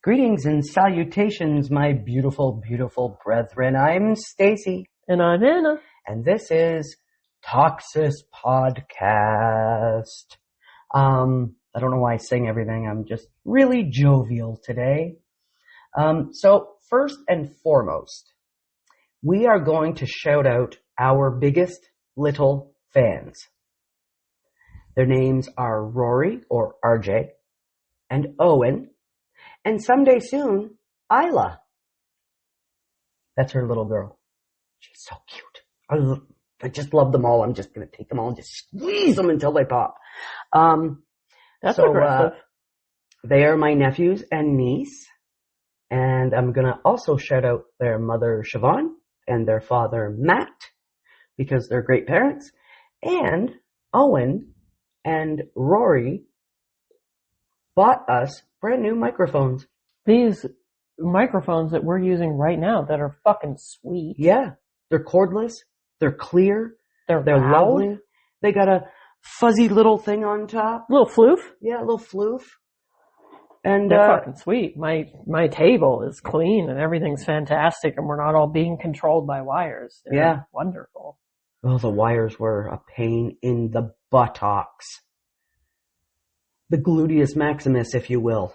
Greetings and salutations, my beautiful, beautiful brethren. I'm Stacy. And I'm Anna. And this is Toxis Podcast. I don't know why I sing everything. I'm just really jovial today. So first and foremost, we are going to shout out our biggest little fans. Their names are RAURI, or RJ, and Owen, and someday soon, Isla. That's her little girl. She's so cute. I just love them all. I'm just going to take them all and just squeeze them until they pop. That's aggressive. They are my nephews and niece. And I'm going to also shout out their mother, Siobhan, and their father, Matt, because they're great parents. And Owen and RAURI bought us brand new microphones. These microphones that we're using right now that are fucking sweet. Yeah. They're cordless. They're clear. They're lovely. They got a fuzzy little thing on top. Little floof? Yeah, a little floof. And they're fucking sweet. My table is clean and everything's fantastic and we're not all being controlled by wires. They're wonderful. Well, the wires were a pain in the buttocks. The gluteus maximus, if you will.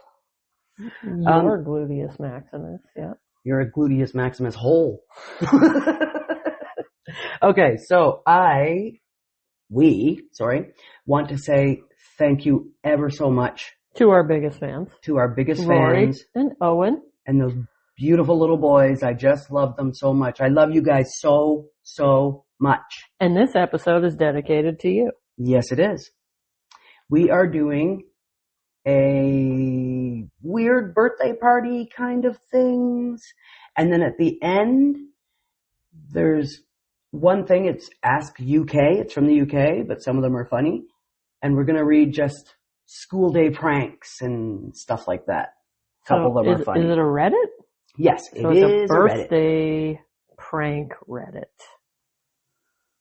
Your gluteus maximus, yeah. You're a gluteus maximus hole. Okay, so we want to say thank you ever so much. To our biggest fans. To our biggest RAURI fans. And Owen. And those beautiful little boys. I just love them so much. I love you guys so, so much. And this episode is dedicated to you. Yes, it is. We are doing a weird birthday party kind of things. And then at the end, there's one thing. It's Ask UK. It's from the UK, but some of them are funny. And we're going to read just school day pranks and stuff like that. A couple of them are funny. Is it a Reddit? Yes, so it is a Reddit. birthday prank Reddit.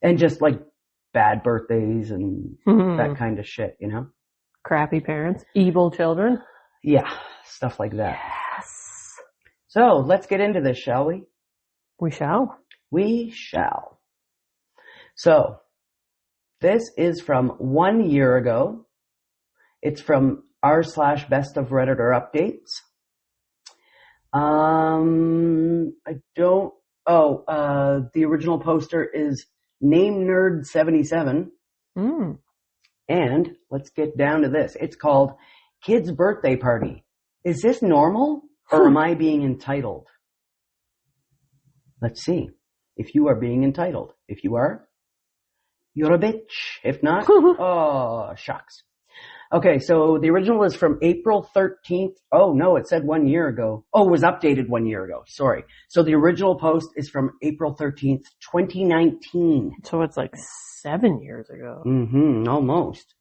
And just like bad birthdays and that kind of shit, you know? Crappy parents, evil children. Yeah, stuff like that. Yes. So let's get into this, shall we? We shall. We shall. So this is from 1 year ago. It's from r/best of Redditor updates. The original poster is Name Nerd 77. And let's get down to this. It's called Kid's Birthday Party. Is this normal or am I being entitled? Let's see. If you are being entitled. If you are, you're a bitch. If not, oh, shucks. Okay, so the original is from April 13th. Oh, no, it said 1 year ago. Oh, it was updated 1 year ago. Sorry. So the original post is from April 13th, 2019. So it's like 7 years ago. Almost.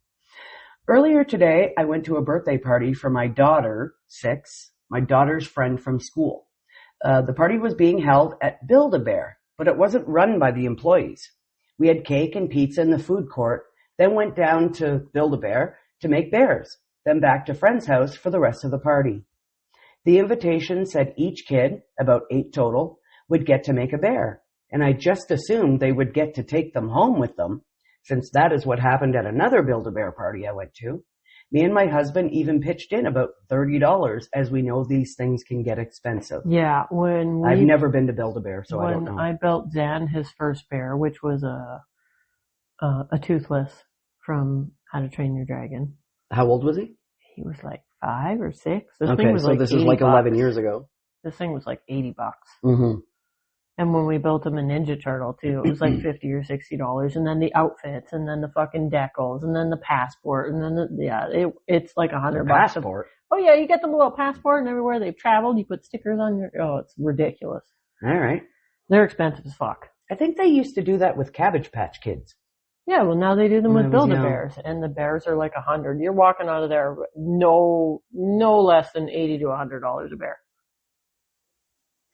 Earlier today, I went to a birthday party for my daughter, 6, my daughter's friend from school. The party was being held at Build-A-Bear, but it wasn't run by the employees. We had cake and pizza in the food court, then went down to Build-A-Bear to make bears, then back to friend's house for the rest of the party. The invitation said each kid, about 8 total, would get to make a bear, and I just assumed they would get to take them home with them, since that is what happened at another Build-A-Bear party I went to. Me and my husband even pitched in about $30, as we know these things can get expensive. Yeah, I've never been to Build-A-Bear, so I don't know. When I built Zan his first bear, which was a toothless from How to Train Your Dragon. How old was he? He was like 5 or 6. This is like 11 years ago. This thing was like $80. And when we built him a Ninja Turtle too, it was like $50 or $60. And then the outfits, and then the fucking decals, and then the passport, and then it's like $100. Passport? Oh yeah, you get them a little passport, and everywhere they've traveled, you put stickers on your. Oh, it's ridiculous. All right. They're expensive as fuck. I think they used to do that with Cabbage Patch Kids. Yeah, well now they do them with Build-A-Bears, and the bears are like $100. You're walking out of there no less than $80 to $100 a bear.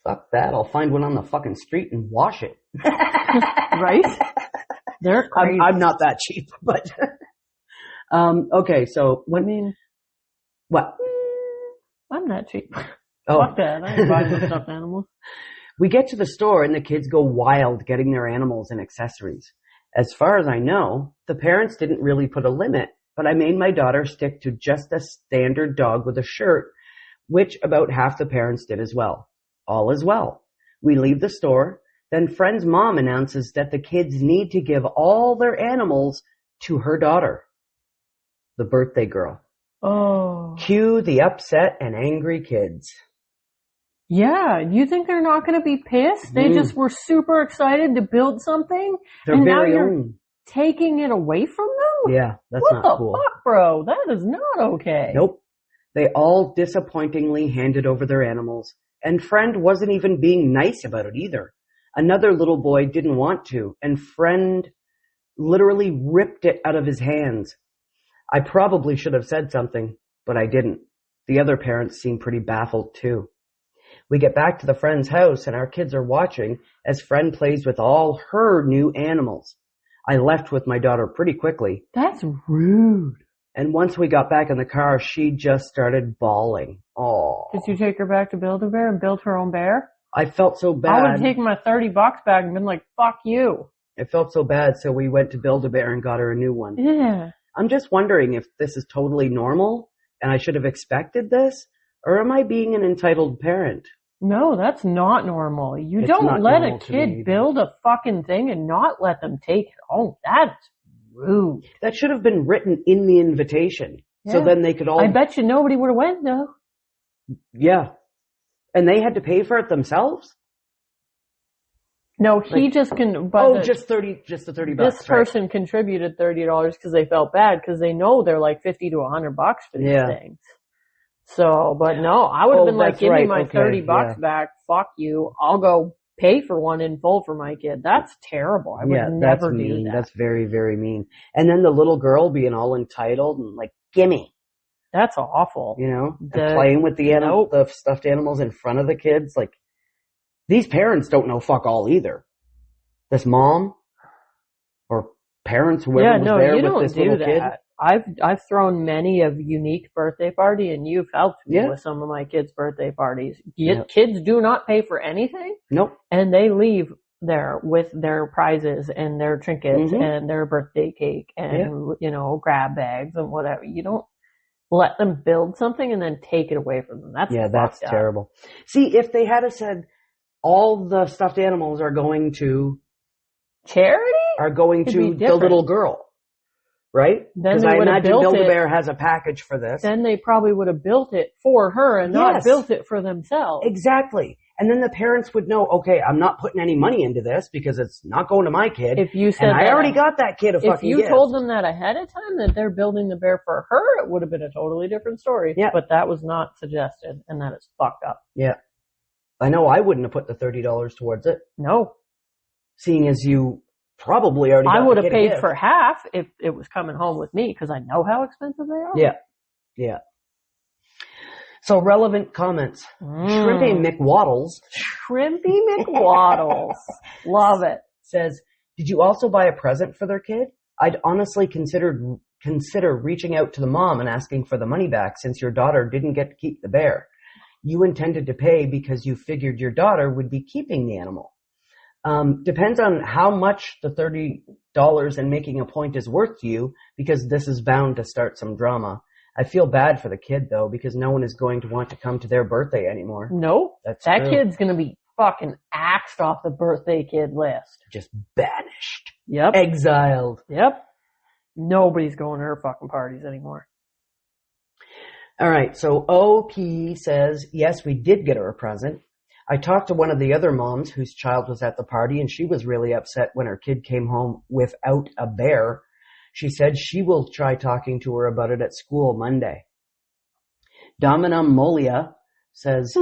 fuck that. I'll find one on the fucking street and wash it. Right? They're crazy. I'm not that cheap, but, okay. So I mean, what? I'm not cheap. Oh. Fuck that. I ain't buying no stuffed animals. We get to the store and the kids go wild getting their animals and accessories. As far as I know, the parents didn't really put a limit, but I made my daughter stick to just a standard dog with a shirt, which about half the parents did as well. All is well. We leave the store. Then friend's mom announces that the kids need to give all their animals to her daughter, the birthday girl. Oh. Cue the upset and angry kids. Yeah, you think they're not going to be pissed? They just were super excited to build something, Their and now very you're own. taking it away from them? Yeah, that's what not the cool. fuck, bro? That is not okay. Nope. They all disappointingly handed over their animals, and friend wasn't even being nice about it either. Another little boy didn't want to, and friend literally ripped it out of his hands. I probably should have said something, but I didn't. The other parents seemed pretty baffled too. We get back to the friend's house and our kids are watching as friend plays with all her new animals. I left with my daughter pretty quickly. That's rude. And once we got back in the car, she just started bawling. Oh. Did you take her back to Build-A-Bear and build her own bear? I felt so bad. I would have taken my $30 back and been like, fuck you. It felt so bad, so we went to Build-A-Bear and got her a new one. Yeah. I'm just wondering if this is totally normal and I should have expected this, or am I being an entitled parent? No, that's not normal. You It's don't not let a normal to me kid either. build a fucking thing and not let them take it home. That's rude. That should have been written in the invitation. So Yeah. then they could all... I bet you nobody would have went though. Yeah. And they had to pay for it themselves? No, he just can. But Oh, just the $30. this person contributed $30 because they felt bad because they know they're like $50 to $100 for these things. So, but no, I would have been like, that's give me right. my Okay, $30 yeah. back. Fuck you. I'll go pay for one in full for my kid. That's terrible. I would Yeah, never that's do mean. that. That's very, very mean. And then the little girl being all entitled and like, gimme, That's awful. you know, and playing with the the stuffed animals in front of the kids. Like, these parents don't know fuck all either. This mom or parents, whoever was there you with don't this do little that. kid. I've thrown many a unique birthday party, and you've helped me Yeah. with some of my kids' birthday parties. Yeah. Kids do not pay for anything, Nope. and they leave there with their prizes and their trinkets and their birthday cake and grab bags and whatever. You don't let them build something and then take it away from them. That's That's fucked up. terrible. See, if they had said all the stuffed animals are going to Charity? It'd be the little girl, right? Then Because they I would have imagine built it. Build-A-Bear has a package for this. Then they probably would have built it for her and not built it for themselves. Exactly. And then the parents would know, okay, I'm not putting any money into this because it's not going to my kid. If you said and I that- already got that kid a fucking If you gift. told them that ahead of time, that they're building the bear for her, it would have been a totally different story. Yeah. But that was not suggested, and that is fucked up. Yeah. I know I wouldn't have put the $30 towards it, No. seeing as you probably already got I would the have kid a paid gift. for half if it was coming home with me, because I know how expensive they are. Yeah. Yeah. So relevant comments. Shrimpy McWaddles Shrimpy McWaddles. Love it. says, did you also buy a present for their kid? I'd honestly consider reaching out to the mom and asking for the money back since your daughter didn't get to keep the bear. You intended to pay because you figured your daughter would be keeping the animal. Depends on how much the $30 and making a point is worth to you, because this is bound to start some drama. I feel bad for the kid though, because no one is going to want to come to their birthday anymore. Nope. That's that true. kid's gonna be fucking axed off the birthday kid list. Just banished. Yep. Exiled. Yep. Nobody's going to her fucking parties anymore. All right, so OP says, yes, we did get her a present. I talked to one of the other moms whose child was at the party, and she was really upset when her kid came home without a bear. She said she will try talking to her about it at school Monday. Domina Molia says,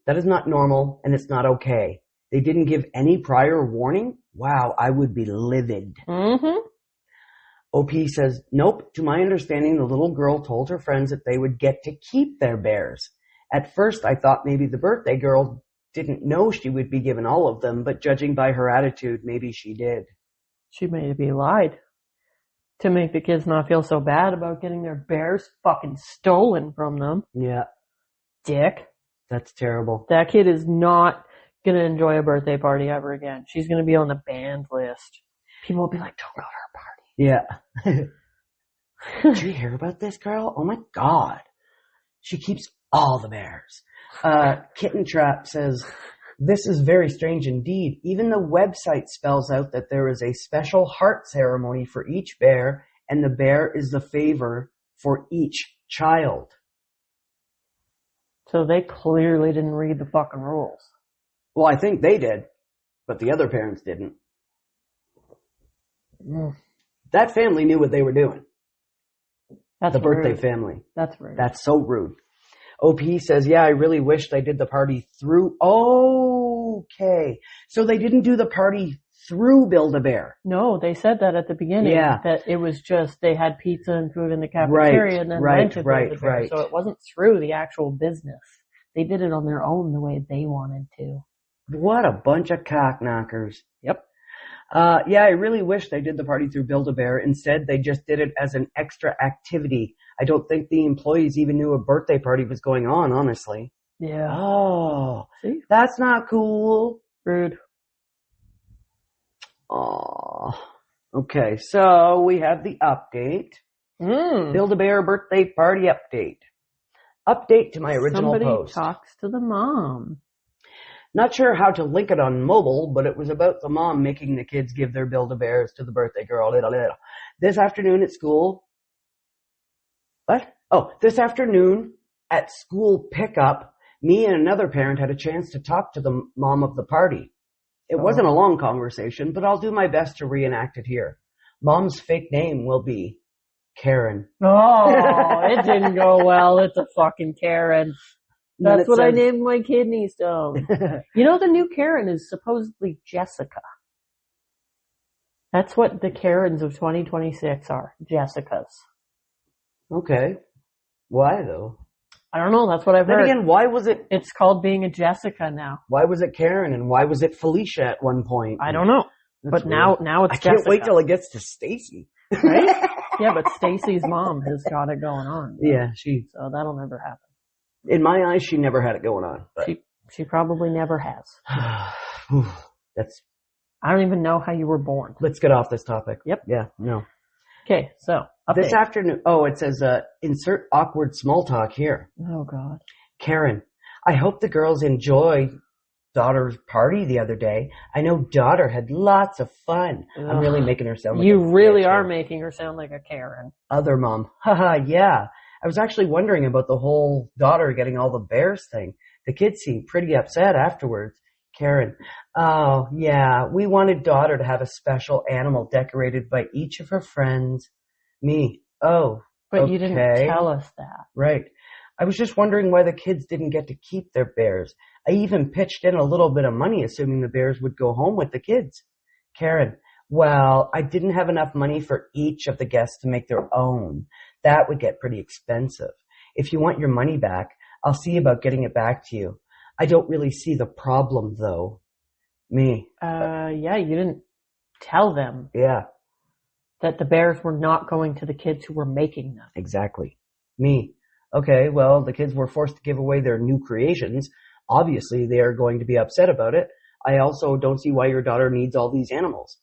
that is not normal, and it's not okay. They didn't give any prior warning? Wow, I would be livid. Mm-hmm. OP says, nope, to my understanding, the little girl told her friends that they would get to keep their bears. At first, I thought maybe the birthday girl didn't know she would be given all of them, but judging by her attitude, maybe she did. She maybe lied to make the kids not feel so bad about getting their bears fucking stolen from them. Yeah. Dick. That's terrible. That kid is not going to enjoy a birthday party ever again. She's going to be on the banned list. People will be like, don't go to her party. Yeah. Did you hear about this, Carl? Oh my God. She keeps all the bears. Kitten Trap says, this is very strange indeed. Even the website spells out that there is a special heart ceremony for each bear, and the bear is the favor for each child. So they clearly didn't read the fucking rules. Well, I think they did, but the other parents didn't. That family knew what they were doing. That's the birthday rude. family. That's rude. That's so rude. OP says, yeah, I really wished I did the party through. Okay. So they didn't do the party through Build-A-Bear. No, they said that at the beginning. Yeah. That it was just they had pizza and food in the cafeteria and then went to Build-A-Bear. So it wasn't through the actual business. They did it on their own the way they wanted to. What a bunch of cock knockers. Yep. Yeah, I really wish they did the party through Build-A-Bear. Instead, they just did it as an extra activity. I don't think the employees even knew a birthday party was going on, honestly. Yeah. Oh, see? That's not cool. Rude. Oh. Okay, so we have the update. Build-A-Bear birthday party update. Update to my original post. Somebody talks to the mom. Not sure how to link it on mobile, but it was about the mom making the kids give their Build-A-Bears to the birthday girl. This afternoon at school. What? Oh, this afternoon at school pickup, me and another parent had a chance to talk to the mom of the party. It wasn't a long conversation, but I'll do my best to reenact it here. Mom's fake name will be Karen. Oh, it didn't go well. It's a fucking Karen. That's what I named my kidney stone. You know, the new Karen is supposedly Jessica. That's what the Karens of 2026 are. Jessicas. Okay. Why though? I don't know. That's what I've heard. Then again, why was it? It's called being a Jessica now. Why was it Karen and why was it Felicia at one point? I don't know. But weird. now it's Jessica. I can't wait till it gets to Stacy. Right? Yeah, but Stacy's mom has got it going on. Yeah, so that'll never happen. In my eyes, she never had it going on. But. She probably never has. I don't even know how you were born. Let's get off this topic. Yep. Yeah, no. Okay, so update. This afternoon, it says, insert awkward small talk here. Oh, God. Karen, I hope the girls enjoy daughter's party the other day. I know daughter had lots of fun. Ugh. I'm really making her sound like You really are making her sound like a Karen. Other mom. Haha, yeah. I was actually wondering about the whole daughter getting all the bears thing. The kids seemed pretty upset afterwards. Karen, oh, yeah, we wanted daughter to have a special animal decorated by each of her friends. Me, oh, But okay. You didn't tell us that. Right. I was just wondering why the kids didn't get to keep their bears. I even pitched in a little bit of money, assuming the bears would go home with the kids. Karen, well, I didn't have enough money for each of the guests to make their own. That would get pretty expensive. If you want your money back, I'll see about getting it back to you. I don't really see the problem, though. Me. Yeah, you didn't tell them. Yeah. That the bears were not going to the kids who were making them. Exactly. Me. Okay, well, the kids were forced to give away their new creations. Obviously, they are going to be upset about it. I also don't see why your daughter needs all these animals.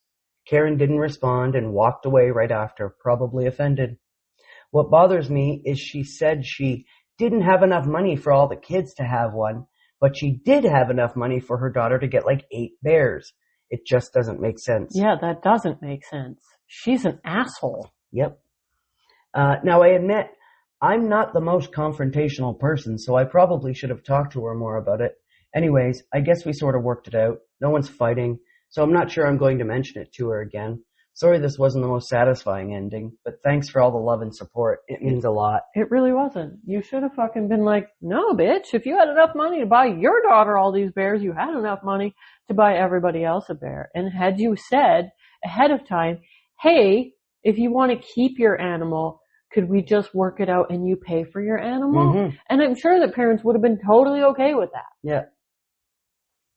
Karen didn't respond and walked away right after, probably offended. What bothers me is she said she didn't have enough money for all the kids to have one, but she did have enough money for her daughter to get like 8 bears. It just doesn't make sense. Yeah, that doesn't make sense. She's an asshole. Yep. Now I admit, I'm not the most confrontational person, so I probably should have talked to her more about it. Anyways, I guess we sort of worked it out. No one's fighting, so I'm not sure I'm going to mention it to her again. Sorry this wasn't the most satisfying ending, but thanks for all the love and support. It means a lot. It really wasn't. You should have fucking been like, no, bitch, if you had enough money to buy your daughter all these bears, you had enough money to buy everybody else a bear. And had you said ahead of time, hey, if you want to keep your animal, could we just work it out and you pay for your animal? Mm-hmm. And I'm sure that parents would have been totally okay with that. Yeah.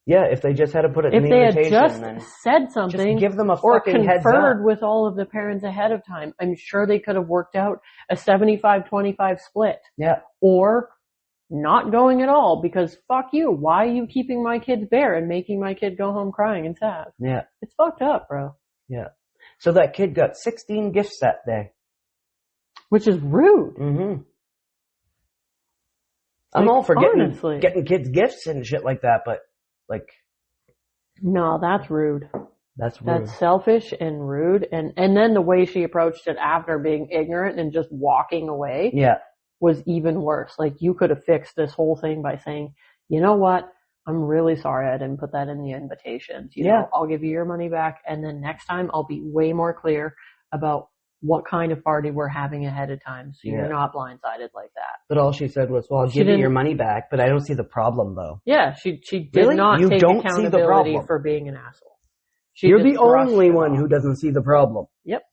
Yeah, if they just had to put it in If the they had invitation, just then said something just give them a or fucking heads up. conferred with all of the parents ahead of time, I'm sure they could have worked out a 75-25 split. Yeah. Or not going at all because fuck you. Why are you keeping my kid's bear and making my kid go home crying and sad? Yeah. It's fucked up, bro. Yeah. So that kid got 16 gifts that day. Which is rude. Mm-hmm. I'm all for honestly, getting kids gifts and shit like that, but like, no, that's rude. That's rude. That's selfish and rude. And then the way she approached it after being ignorant and just walking away was even worse. Like, you could have fixed this whole thing by saying, you know what? I'm really sorry I didn't put that in the invitations. You know, I'll give you your money back. And then next time I'll be way more clear about what kind of party we're having ahead of time, so you're not blindsided like that. But all she said was, well, I'll give you your money back, but I don't see the problem, though. Yeah, she did not take accountability for being an asshole. You're the only one who doesn't see the problem. Yep.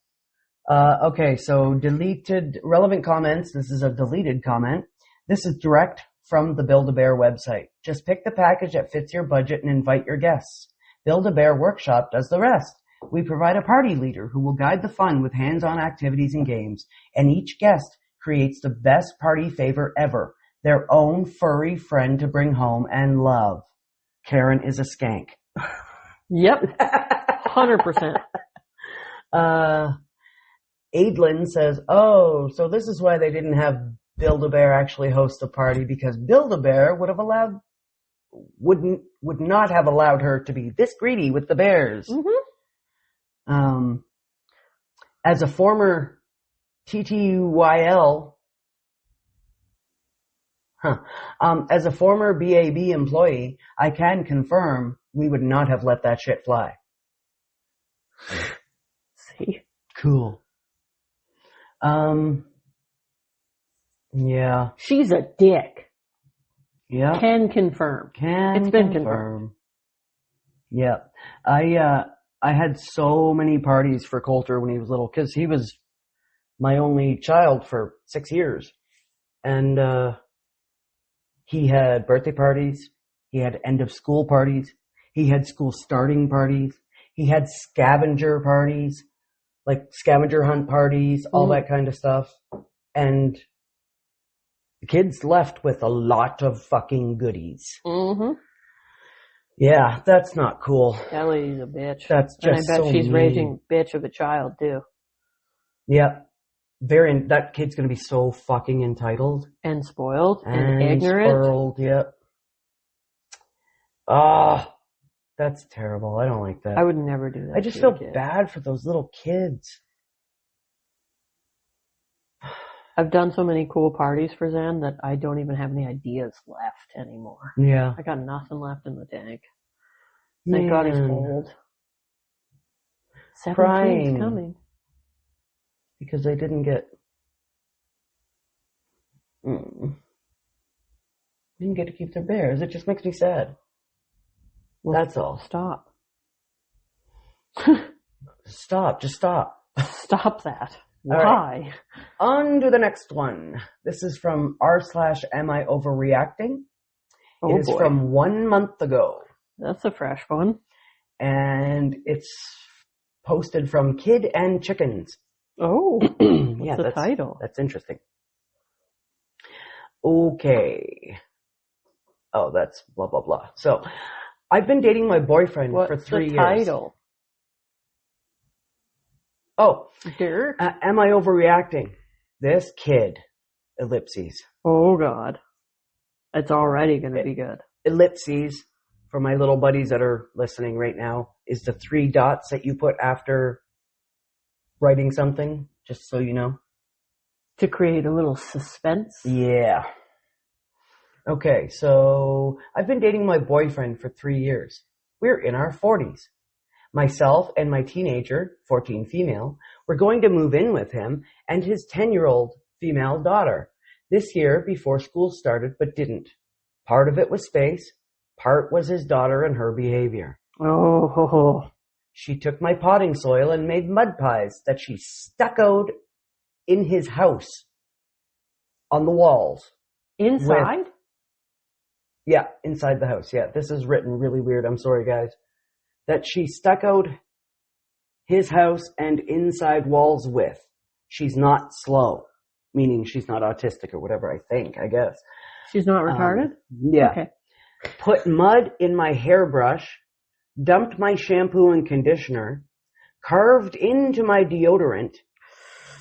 Okay, so deleted relevant comments. This is a deleted comment. This is direct from the Build-A-Bear website. Just pick the package that fits your budget and invite your guests. Build-A-Bear Workshop does the rest. We provide a party leader who will guide the fun with hands-on activities and games, and each guest creates the best party favor ever, their own furry friend to bring home and love. Karen is a skank. Yep. 100%. Aidlin says, oh, so this is why they didn't have Build-A-Bear actually host a party, because Build-A-Bear would not have allowed her to be this greedy with the bears. Mm-hmm. As a former TTYL, as a former BAB employee, I can confirm we would not have let that shit fly. See? Cool. Yeah. She's a dick. Yeah. Can confirm. It's been confirmed. Yeah. I had so many parties for Coulter when he was little, because he was my only child for 6 years. And he had birthday parties. He had end of school parties. He had school starting parties. He had scavenger parties, like scavenger hunt parties, all that kind of stuff. And the kids left with a lot of fucking goodies. Mm-hmm. Yeah, that's not cool. That lady's a bitch. That's just and I bet she's mean. raising a bitch of a child too. Yeah. That kid's gonna be so fucking entitled. And spoiled. And ignorant. Spoiled, yep. That's terrible. I don't like that. I would never do that. I just feel bad for those little kids. I've done so many cool parties for Zan that I don't even have any ideas left anymore. Yeah. I got nothing left in the tank. Thank God he's old. 17's coming. Because they didn't get... didn't get to keep their bears. It just makes me sad. Well, that's all. Stop. Stop. Just stop. Stop that. Why? Right. On to the next one. This is from r/am I overreacting? It is from 1 month ago. That's a fresh one. And it's posted from Kid and Chickens. Oh, yeah, that's the title. That's interesting. Okay. Oh, that's blah, blah, blah. So, I've been dating my boyfriend for 3 years. What's the title? Oh, Dirk? Am I overreacting? This kid, ellipses. Oh, God. It's already going to be good. Ellipses, for my little buddies that are listening right now, is the 3 dots that you put after writing something, just so you know. To create a little suspense? Yeah. Okay, so I've been dating my boyfriend for 3 years. We're in our 40s. Myself and my teenager, 14 female, were going to move in with him and his 10-year-old female daughter this year before school started, but didn't. Part of it was space, part was his daughter and her behavior. Oh. She took my potting soil and made mud pies that she stuccoed in his house on the walls. Inside? Yeah, inside the house. Yeah, this is written really weird. I'm sorry, guys. That she stuck out his house and inside walls with. She's not slow, meaning she's not autistic or whatever, I guess. She's not retarded? Yeah. Okay. Put mud in my hairbrush, dumped my shampoo and conditioner, carved into my deodorant.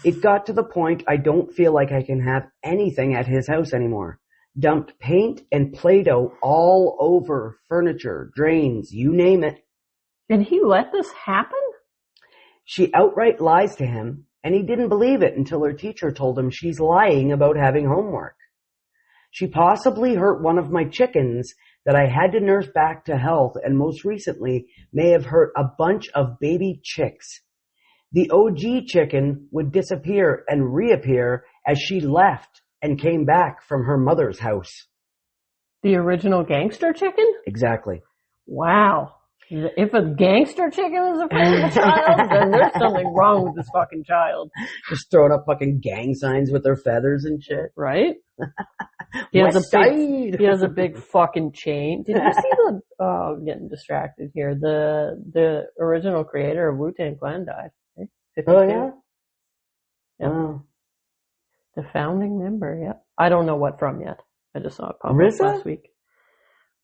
It got to the point I don't feel like I can have anything at his house anymore. Dumped paint and Play-Doh all over furniture, drains, you name it. And he let this happen? She outright lies to him, and he didn't believe it until her teacher told him she's lying about having homework. She possibly hurt one of my chickens that I had to nurse back to health, and most recently may have hurt a bunch of baby chicks. The OG chicken would disappear and reappear as she left and came back from her mother's house. The original gangster chicken? Exactly. Wow. If a gangster chicken is afraid of a child, then there's something wrong with this fucking child. Just throwing up fucking gang signs with their feathers and shit. Right? He has a big fucking chain. Did you see I'm getting distracted here. The original creator of Wu-Tang Clan died. Right? 52. Oh, yeah? Yep. Oh. The founding member, yeah. I don't know what from yet. I just saw it pop up RZA? last week.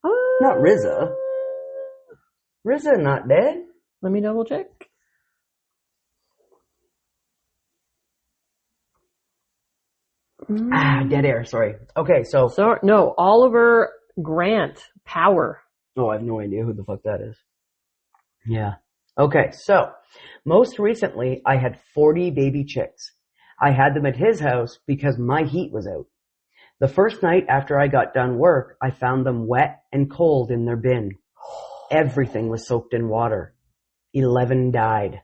Not RZA. RZA not dead? Let me double check. Dead air, sorry. Okay, so... No, Oliver Grant, Power. Oh, I have no idea who the fuck that is. Yeah. Okay, so, most recently, I had 40 baby chicks. I had them at his house because my heat was out. The first night after I got done work, I found them wet and cold in their bin. Everything was soaked in water. 11 died.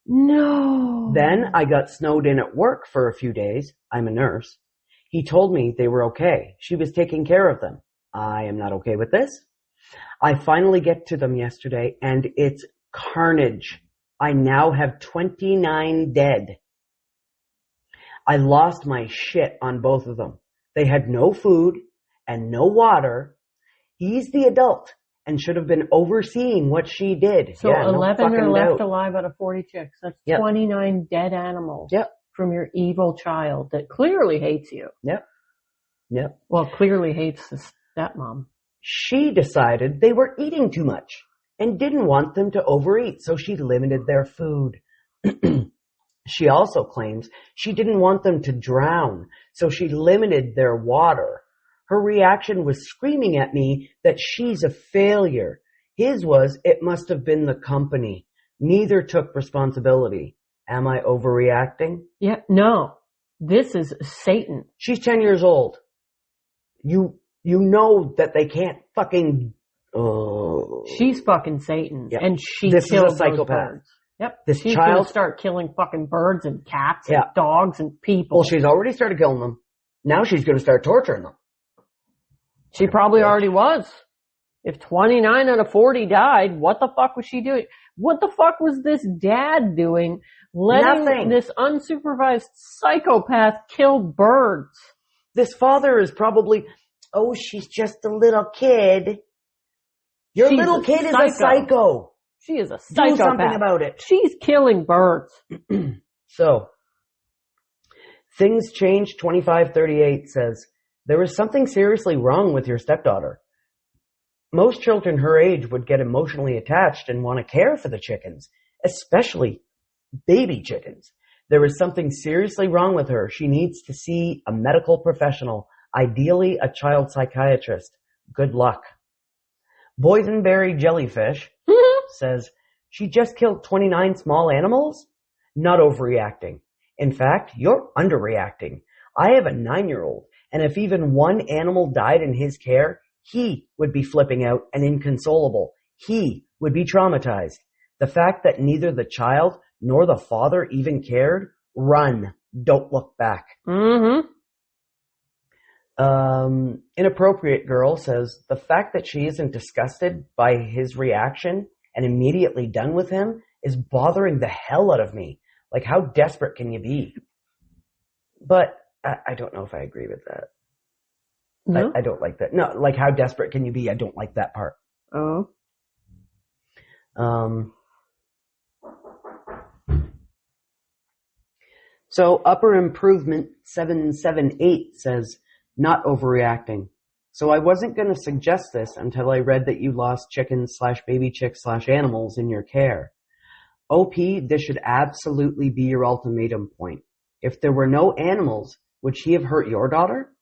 No. Then I got snowed in at work for a few days. I'm a nurse. He told me they were okay. She was taking care of them. I am not okay with this. I finally get to them yesterday and it's carnage. I now have 29 dead. I lost my shit on both of them. They had no food and no water. He's the adult and should have been overseeing what she did. So yeah, 11 are left doubt. alive out of 40 chicks. That's Yep. 29 dead animals from your evil child that clearly hates you. Yep. Well, clearly hates the stepmom. She decided they were eating too much and didn't want them to overeat, so she limited their food. She also claims she didn't want them to drown, so she limited their water. Her reaction was screaming at me that she's a failure. His was, it must have been the company. Neither took responsibility. Am I overreacting? Yeah, no. This is Satan. She's 10 years old. You know that they can't fucking... She's fucking Satan. Yep. And she This killed is a psychopath. those birds. Yep. Child- She's going to start killing fucking birds and cats and dogs and people. Well, she's already started killing them. Now she's going to start torturing them. She probably already was. If 29 out of 40 died, what the fuck was she doing? What the fuck was this dad doing? Letting Nothing. this unsupervised psychopath kill birds. This father is probably, oh, she's just a little kid. Your She's little a kid is a psycho. psycho. She is a psychopath. Do something about it. She's killing birds. So, Things Change 2538 says, there is something seriously wrong with your stepdaughter. Most children her age would get emotionally attached and want to care for the chickens, especially baby chickens. There is something seriously wrong with her. She needs to see a medical professional, ideally a child psychiatrist. Good luck. Boysenberry Jellyfish says, she just killed 29 small animals? Not overreacting. In fact, you're underreacting. I have a 9-year-old, and if even one animal died in his care, he would be flipping out and inconsolable. He would be traumatized. The fact that neither the child nor the father even cared, run. Don't look back. Inappropriate Girl says, the fact that she isn't disgusted by his reaction and immediately done with him is bothering the hell out of me. Like, how desperate can you be? But I don't know if I agree with that. No? I don't like that. No, like how desperate can you be? I don't like that part. Oh. So Upper Improvement 778 says, not overreacting. So I wasn't going to suggest this until I read that you lost chickens/baby chicks/animals in your care. OP, this should absolutely be your ultimatum point. If there were no animals, would she have hurt your daughter?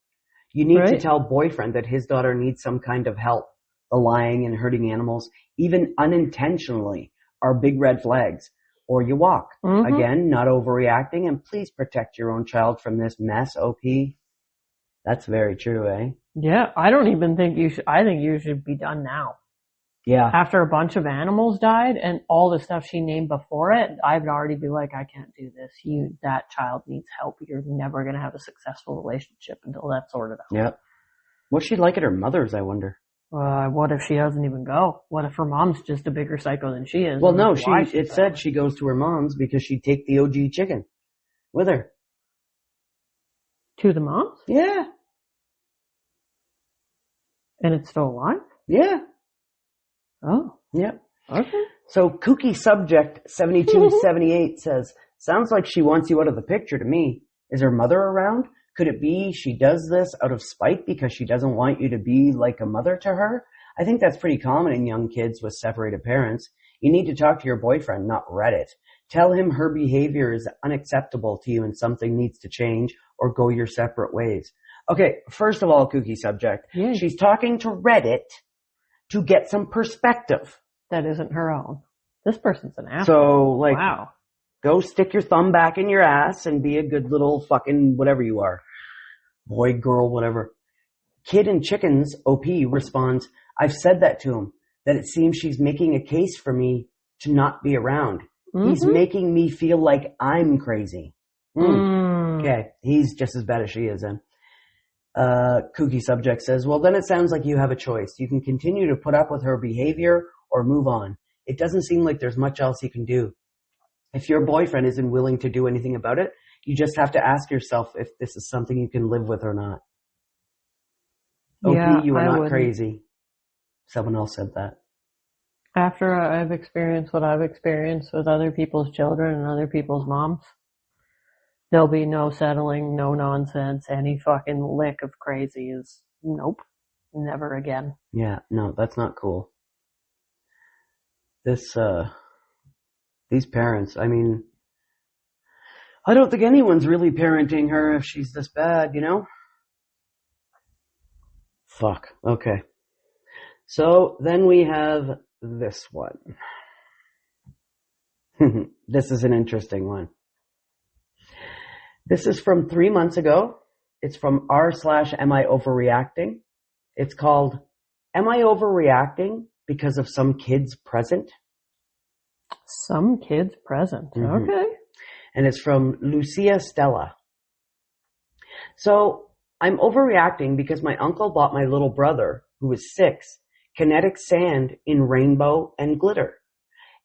You need to tell boyfriend that his daughter needs some kind of help. The lying and hurting animals, even unintentionally, are big red flags. Or you walk. Mm-hmm. Again, not overreacting, and please protect your own child from this mess, OP. That's very true, eh? Yeah, I don't even think you should. I think you should be done now. Yeah. After a bunch of animals died and all the stuff she named before it, I'd already be like, I can't do this. That child needs help. You're never going to have a successful relationship until that's sorted out. Yep. What's she like at her mother's, I wonder? What if she doesn't even go? What if her mom's just a bigger psycho than she is? Well, no, it said she goes to her mom's because she'd take the OG chicken with her. To the mom's? Yeah. And it's still alive? Yeah. Oh. Yep. Okay. So Kooky Subject 7278 says, sounds like she wants you out of the picture to me. Is her mother around? Could it be she does this out of spite because she doesn't want you to be like a mother to her? I think that's pretty common in young kids with separated parents. You need to talk to your boyfriend, not Reddit. Tell him her behavior is unacceptable to you and something needs to change or go your separate ways. Okay, first of all, Kooky Subject, she's talking to Reddit to get some perspective. That isn't her own. This person's an asshole. So, wow. Go stick your thumb back in your ass and be a good little fucking whatever you are. Boy, girl, whatever. Kid and Chickens, OP, responds, I've said that to him, that it seems she's making a case for me to not be around. Mm-hmm. He's making me feel like I'm crazy. Okay, he's just as bad as she is then. Kooky Subject says, well, then it sounds like you have a choice. You can continue to put up with her behavior or move on. It doesn't seem like there's much else you can do. If your boyfriend isn't willing to do anything about it, you just have to ask yourself if this is something you can live with or not. OP, you are not crazy. Someone else said that. After I've experienced what I've experienced with other people's children and other people's moms, there'll be no settling, no nonsense, any fucking lick of crazy is nope, never again. Yeah, no, that's not cool. These parents, I mean, I don't think anyone's really parenting her if she's this bad, you know? Fuck. Okay. So then we have this one. This is an interesting one. This is from 3 months ago. It's from r/am I overreacting? It's called, Am I overreacting because of some kids present? Some kids present. Mm-hmm. Okay. And it's from Lucia Stella. So I'm overreacting because my uncle bought my little brother, who is 6, kinetic sand in rainbow and glitter.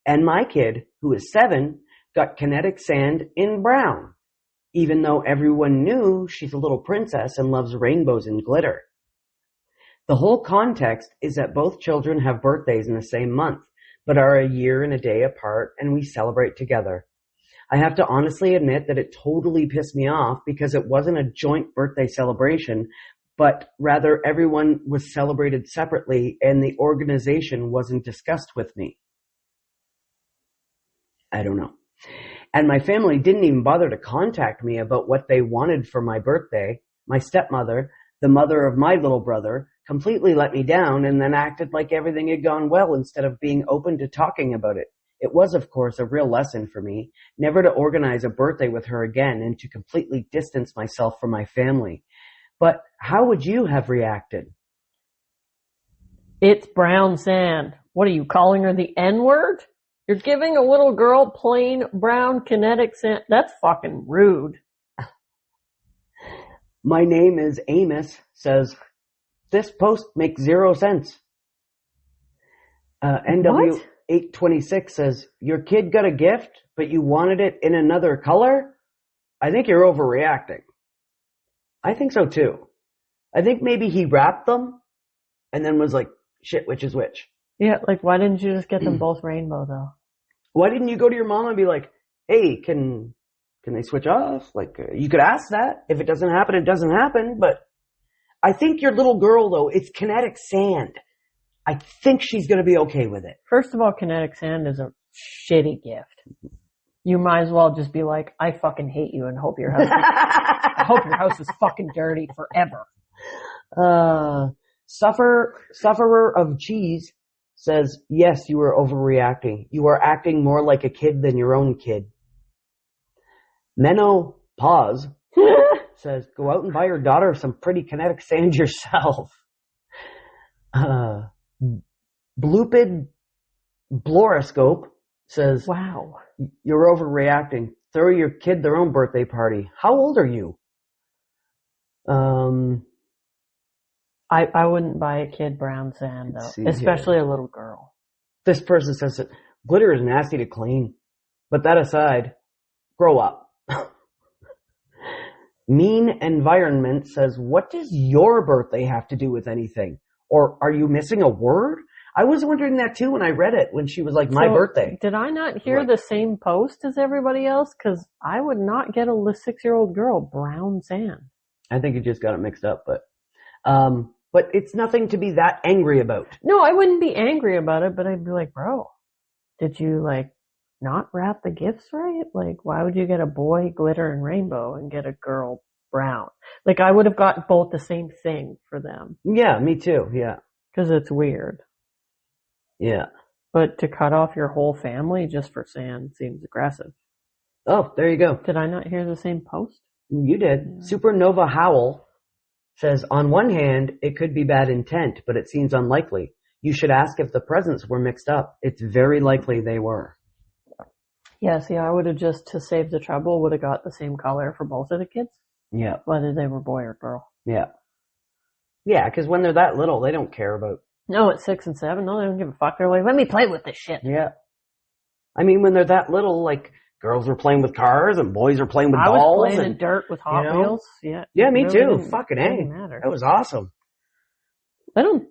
And my kid, who is 7, got kinetic sand in brown, even though everyone knew she's a little princess and loves rainbows and glitter. The whole context is that both children have birthdays in the same month, but are a year and a day apart, and we celebrate together. I have to honestly admit that it totally pissed me off because it wasn't a joint birthday celebration, but rather everyone was celebrated separately and the organization wasn't discussed with me. I don't know. And my family didn't even bother to contact me about what they wanted for my birthday. My stepmother, the mother of my little brother, completely let me down and then acted like everything had gone well instead of being open to talking about it. It was, of course, a real lesson for me, never to organize a birthday with her again and to completely distance myself from my family. But how would you have reacted? It's brown sand. What are you calling her, the N-word? You're giving a little girl plain brown kinetic sand. That's fucking rude. My name is Amos says, this post makes 0 sense. NW826 says, your kid got a gift, but you wanted it in another color? I think you're overreacting. I think so too. I think maybe he wrapped them and then was like, shit, which is which? Yeah, like why didn't you just get them both rainbow though? Why didn't you go to your mom and be like, hey, can they switch off? Like, you could ask that. If it doesn't happen, it doesn't happen. But I think your little girl, though, it's kinetic sand. I think she's going to be okay with it. First of all, kinetic sand is a shitty gift. You might as well just be like, I fucking hate you and hope your house is fucking dirty forever. Sufferer of cheese says, yes, you are overreacting. You are acting more like a kid than your own kid. Menopause says, go out and buy your daughter some pretty kinetic sand yourself. Bloopid Bloroscope says, wow, you're overreacting. Throw your kid their own birthday party. How old are you? I wouldn't buy a kid brown sand though, especially a little girl. This person says that glitter is nasty to clean. But that aside, grow up. Mean Environment says, what does your birthday have to do with anything? Or are you missing a word? I was wondering that too when I read it, when she was like, my birthday. Did I not hear the same post as everybody else? Because I would not get a 6-year-old girl brown sand. I think you just got it mixed up, but it's nothing to be that angry about. No, I wouldn't be angry about it, but I'd be like, bro, did you like not wrap the gifts right? Like, why would you get a boy glitter and rainbow and get a girl brown? Like, I would have got both the same thing for them. Yeah, me too. Yeah. Because it's weird. Yeah. But to cut off your whole family just for sand seems aggressive. Oh, there you go. Did I not hear the same post? You did. Yeah. Supernova Howl says, on one hand, it could be bad intent, but it seems unlikely. You should ask if the presents were mixed up. It's very likely they were. Yeah, see, I would have just, to save the trouble, would have got the same color for both of the kids. Yeah. Whether they were boy or girl. Yeah. Yeah, because when they're that little, they don't care about... No, at 6 and 7, no, they don't give a fuck. They're like, let me play with this shit. Yeah. I mean, when they're that little, like, girls are playing with cars and boys are playing with dolls. I was playing in dirt with Hot Wheels. Yeah. Yeah, me too. Fucking A. That was awesome. I don't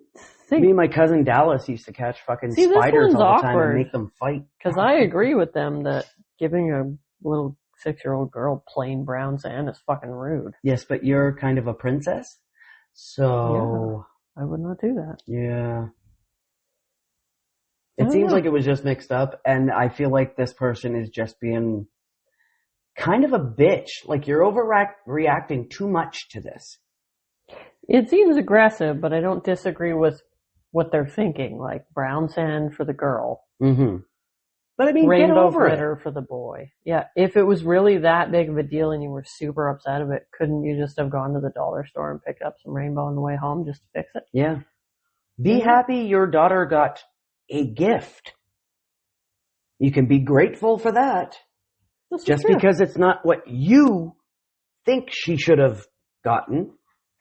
think... Me and my cousin Dallas used to catch fucking spiders all the time and make them fight. Because I agree with them that giving a little 6-year-old girl plain brown sand is fucking rude. Yes, but you're kind of a princess. So... Yeah. I would not do that. Yeah. It seems like it was just mixed up, and I feel like this person is just being kind of a bitch. Like, you're overreacting too much to this. It seems aggressive, but I don't disagree with what they're thinking. Like, brown sand for the girl. Mm-hmm. But I mean, rainbow get over glitter it. For the boy. Yeah, if it was really that big of a deal and you were super upset of it, couldn't you just have gone to the dollar store and picked up some rainbow on the way home just to fix it? Yeah. Be happy your daughter got a gift. You can be grateful for that. Just because it's not what you think she should have gotten.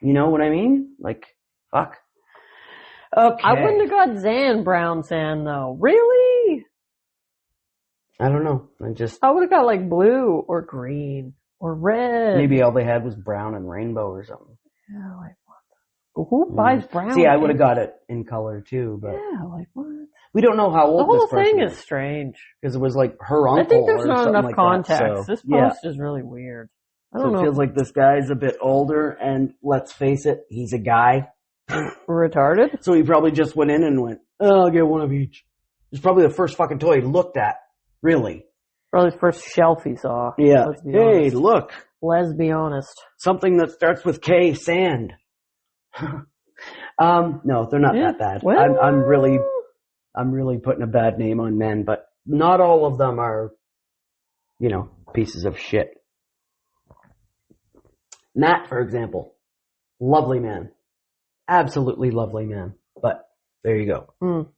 You know what I mean? Like, fuck. Okay. I wouldn't have got Zan brown sand though. Really? I don't know. I would have got like blue or green or red. Maybe all they had was brown and rainbow or something. Yeah, like what? Who buys brown? See, I would have got it in color too, but yeah, like what? We don't know how old the whole this person thing is strange because it was like her uncle. I think there's not enough like context. That, so, this post is really weird. I don't know. It feels like this guy's a bit older, and let's face it, he's a guy. Retarded. So he probably just went in and went, "Oh, I'll get one of each." It's probably the first fucking toy he looked at. Really? Probably the first shelf he saw. Yeah. Hey, honest. Look. Let's be honest. Something that starts with K, sand. No, they're not that bad. Well, I'm really putting a bad name on men, but not all of them are, pieces of shit. Matt, for example, lovely man. Absolutely lovely man. But there you go. Mm.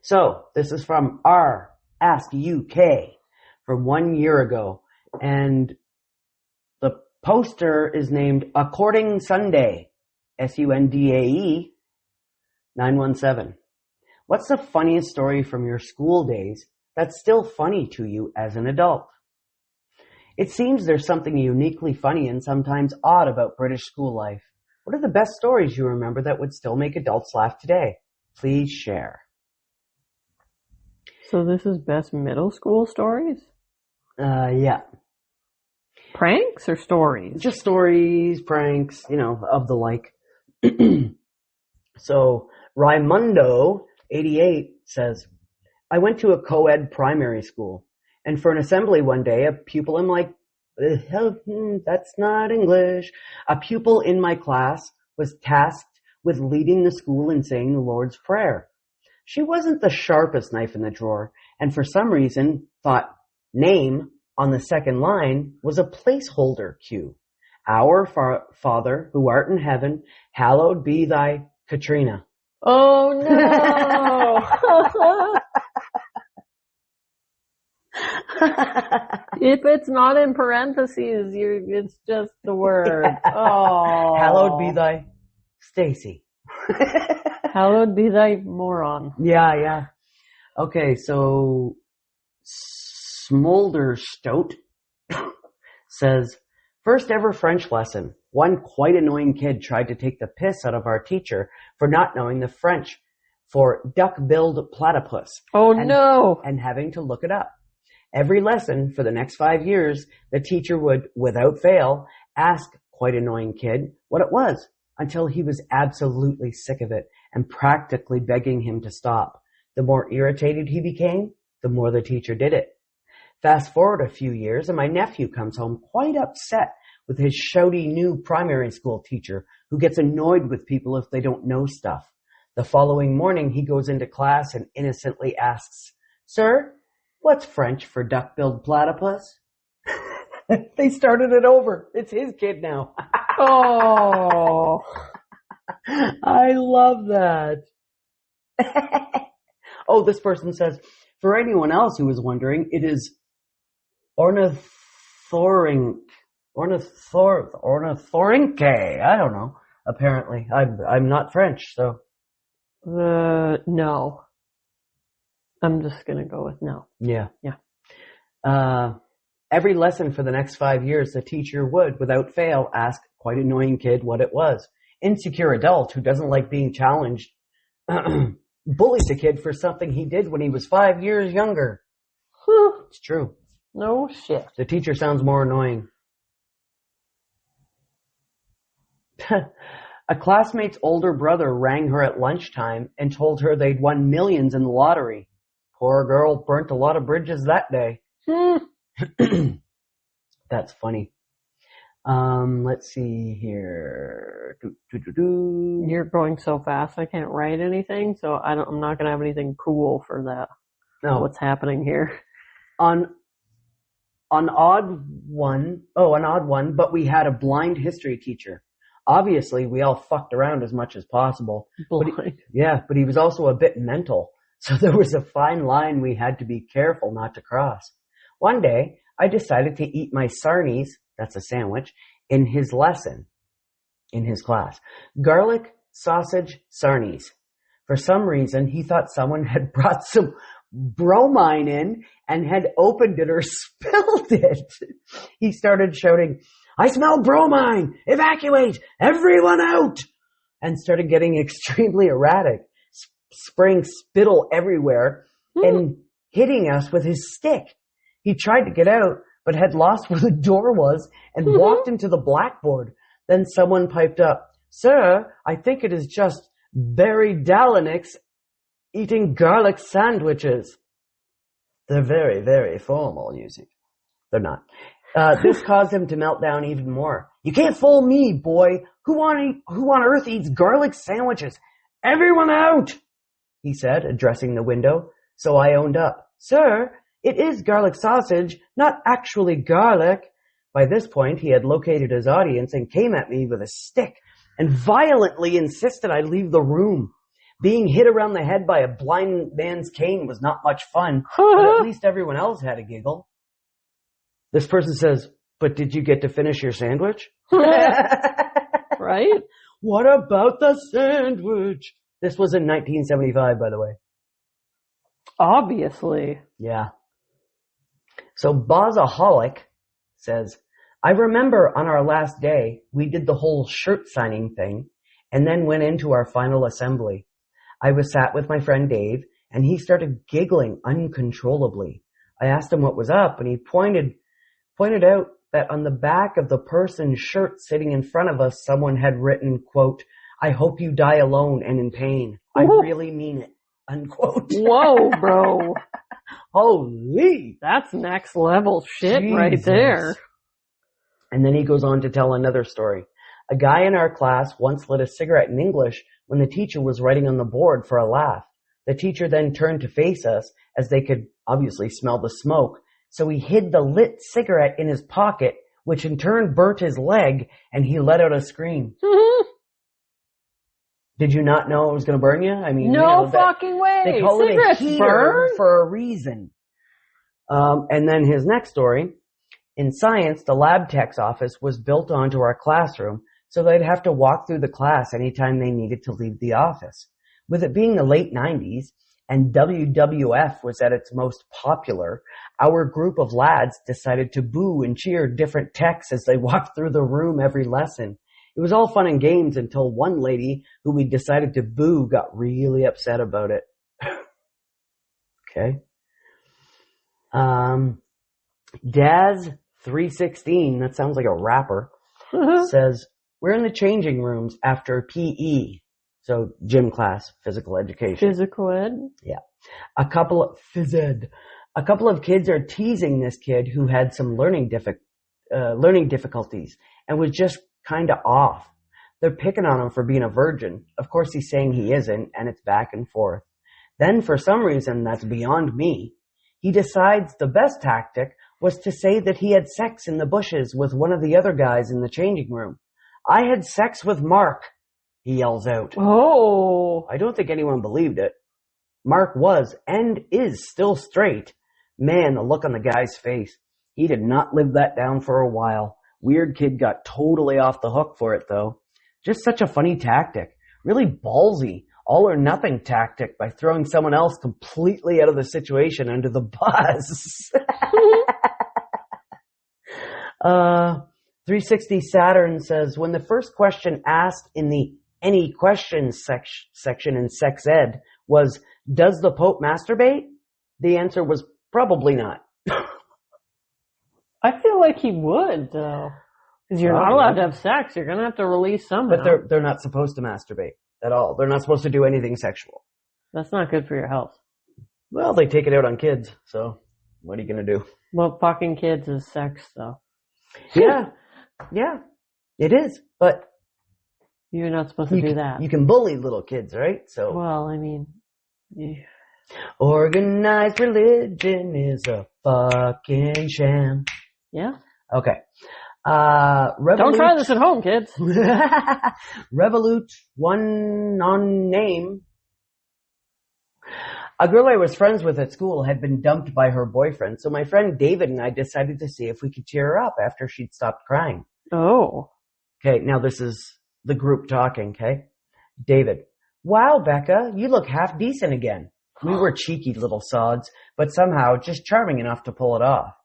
So this is from our Ask UK from 1 year ago, and the poster is named According Sunday, SUNDAE 917. What's the funniest story from your school days that's still funny to you as an adult? It seems there's something uniquely funny and sometimes odd about British school life. What are the best stories you remember that would still make adults laugh today? Please share. So this is best middle school stories? Yeah. Pranks or stories? Just stories, pranks, of the like. So Raimundo, 88, says, I went to a co-ed primary school, and for an assembly one day, a pupil in my that's not English. A pupil in my class was tasked with leading the school in saying the Lord's Prayer. She wasn't the sharpest knife in the drawer, and for some reason thought name on the second line was a placeholder cue. Our Father, who art in heaven, hallowed be thy Katrina. Oh no! If it's not in parentheses, it's just the word. Oh. Hallowed be thy Stacy. Hallowed be thy moron. Yeah. Okay, so Smolderstote says, first ever French lesson. One quite annoying kid tried to take the piss out of our teacher for not knowing the French for duck-billed platypus. Oh no! And having to look it up. Every lesson for the next 5 years, the teacher would, without fail, ask quite annoying kid what it was until he was absolutely sick of it and practically begging him to stop. The more irritated he became, the more the teacher did it. Fast forward a few years and my nephew comes home quite upset with his shouty new primary school teacher who gets annoyed with people if they don't know stuff. The following morning, he goes into class and innocently asks, Sir, what's French for duck-billed platypus? They started it over. It's his kid now. Oh. I love that. Oh, this person says, for anyone else who was wondering, it is ornithorynque. I don't know. Apparently. I'm not French, so. No. I'm just gonna go with no. Yeah. Yeah. Every lesson for the next 5 years, the teacher would, without fail, ask quite annoying kid what it was. Insecure adult who doesn't like being challenged bullies the kid for something he did when he was 5 years younger. It's true. No shit. The teacher sounds more annoying. A classmate's older brother rang her at lunchtime and told her they'd won millions in the lottery. Poor girl burnt a lot of bridges that day. That's funny. Let's see here. You're going so fast I can't write anything, so I'm not gonna have anything cool for that. No. What's happening here? An odd one, but we had a blind history teacher. Obviously, we all fucked around as much as possible. Blind. But he was also a bit mental. So there was a fine line we had to be careful not to cross. One day, I decided to eat my sarnies, that's a sandwich, in his class. Garlic, sausage, sarnies. For some reason, he thought someone had brought some bromine in and had opened it or spilled it. He started shouting, I smell bromine! Evacuate! Everyone out! And started getting extremely erratic, spraying spittle everywhere and hitting us with his stick. He tried to get out, but had lost where the door was and walked into the blackboard. Then someone piped up, Sir, I think it is just Barry Dalenix eating garlic sandwiches. They're very, very formal, you see. They're not. This caused him to melt down even more. You can't fool me, boy. Who on earth eats garlic sandwiches? Everyone out, he said, addressing the window. So I owned up. Sir, it is garlic sausage, not actually garlic. By this point, he had located his audience and came at me with a stick and violently insisted I leave the room. Being hit around the head by a blind man's cane was not much fun, but at least everyone else had a giggle. This person says, but did you get to finish your sandwich? Right? What about the sandwich? This was in 1975, by the way. Obviously. Yeah. So Bozaholic says, I remember on our last day, we did the whole shirt signing thing and then went into our final assembly. I was sat with my friend Dave and he started giggling uncontrollably. I asked him what was up and he pointed out that on the back of the person's shirt sitting in front of us, someone had written, quote, "I hope you die alone and in pain. I really mean it," unquote. Whoa, bro. Holy. That's next level shit Jesus. right there. And then he goes on to tell another story. A guy in our class once lit a cigarette in English when the teacher was writing on the board for a laugh. The teacher then turned to face us as they could obviously smell the smoke. So he hid the lit cigarette in his pocket, which in turn burnt his leg, and he let out a scream. Did you not know it was going to burn you? I mean, no fucking way. They call Cigarettes it a heater burn? for a reason. And then his next story. In science, the lab tech's office was built onto our classroom, so they'd have to walk through the class anytime they needed to leave the office. With it being the late 90s and WWF was at its most popular, our group of lads decided to boo and cheer different techs as they walked through the room every lesson. It was all fun and games until one lady who we decided to boo got really upset about it. Okay. Daz316, that sounds like a rapper, says, "We're in the changing rooms after PE." So gym class, physical education. Physical ed? Yeah. A couple of kids are teasing this kid who had some learning difficulties and was just kind of off. They're picking on him for being a virgin. Of course he's saying he isn't, and it's back and forth. Then for some reason that's beyond me, he decides the best tactic was to say that he had sex in the bushes with one of the other guys in the changing room. "I had sex with Mark," he yells out. Oh. I don't think anyone believed it. Mark was and is still straight. Man, the look on the guy's face. He did not live that down for a while. Weird kid got totally off the hook for it though. Just such a funny tactic. Really ballsy. All or nothing tactic by throwing someone else completely out of the situation under the bus. 360 Saturn says, when the first question asked in the any questions section in sex ed was, does the Pope masturbate? The answer was probably not. I feel like he would, though. Because you're not allowed to have sex. You're going to have to release somehow. But they're not supposed to masturbate at all. They're not supposed to do anything sexual. That's not good for your health. Well, they take it out on kids, so what are you going to do? Well, fucking kids is sex, though. Yeah, it is, but you're not supposed to do that. You can bully little kids, right? So. Well, I mean, yeah. Organized religion is a fucking sham. Yeah. Okay. Don't try this at home, kids. Revolut, one non-name. A girl I was friends with at school had been dumped by her boyfriend, so my friend David and I decided to see if we could cheer her up after she'd stopped crying. Oh. Okay, now this is the group talking, okay? David: wow, Becca, you look half decent again. We were cheeky little sods, but somehow just charming enough to pull it off.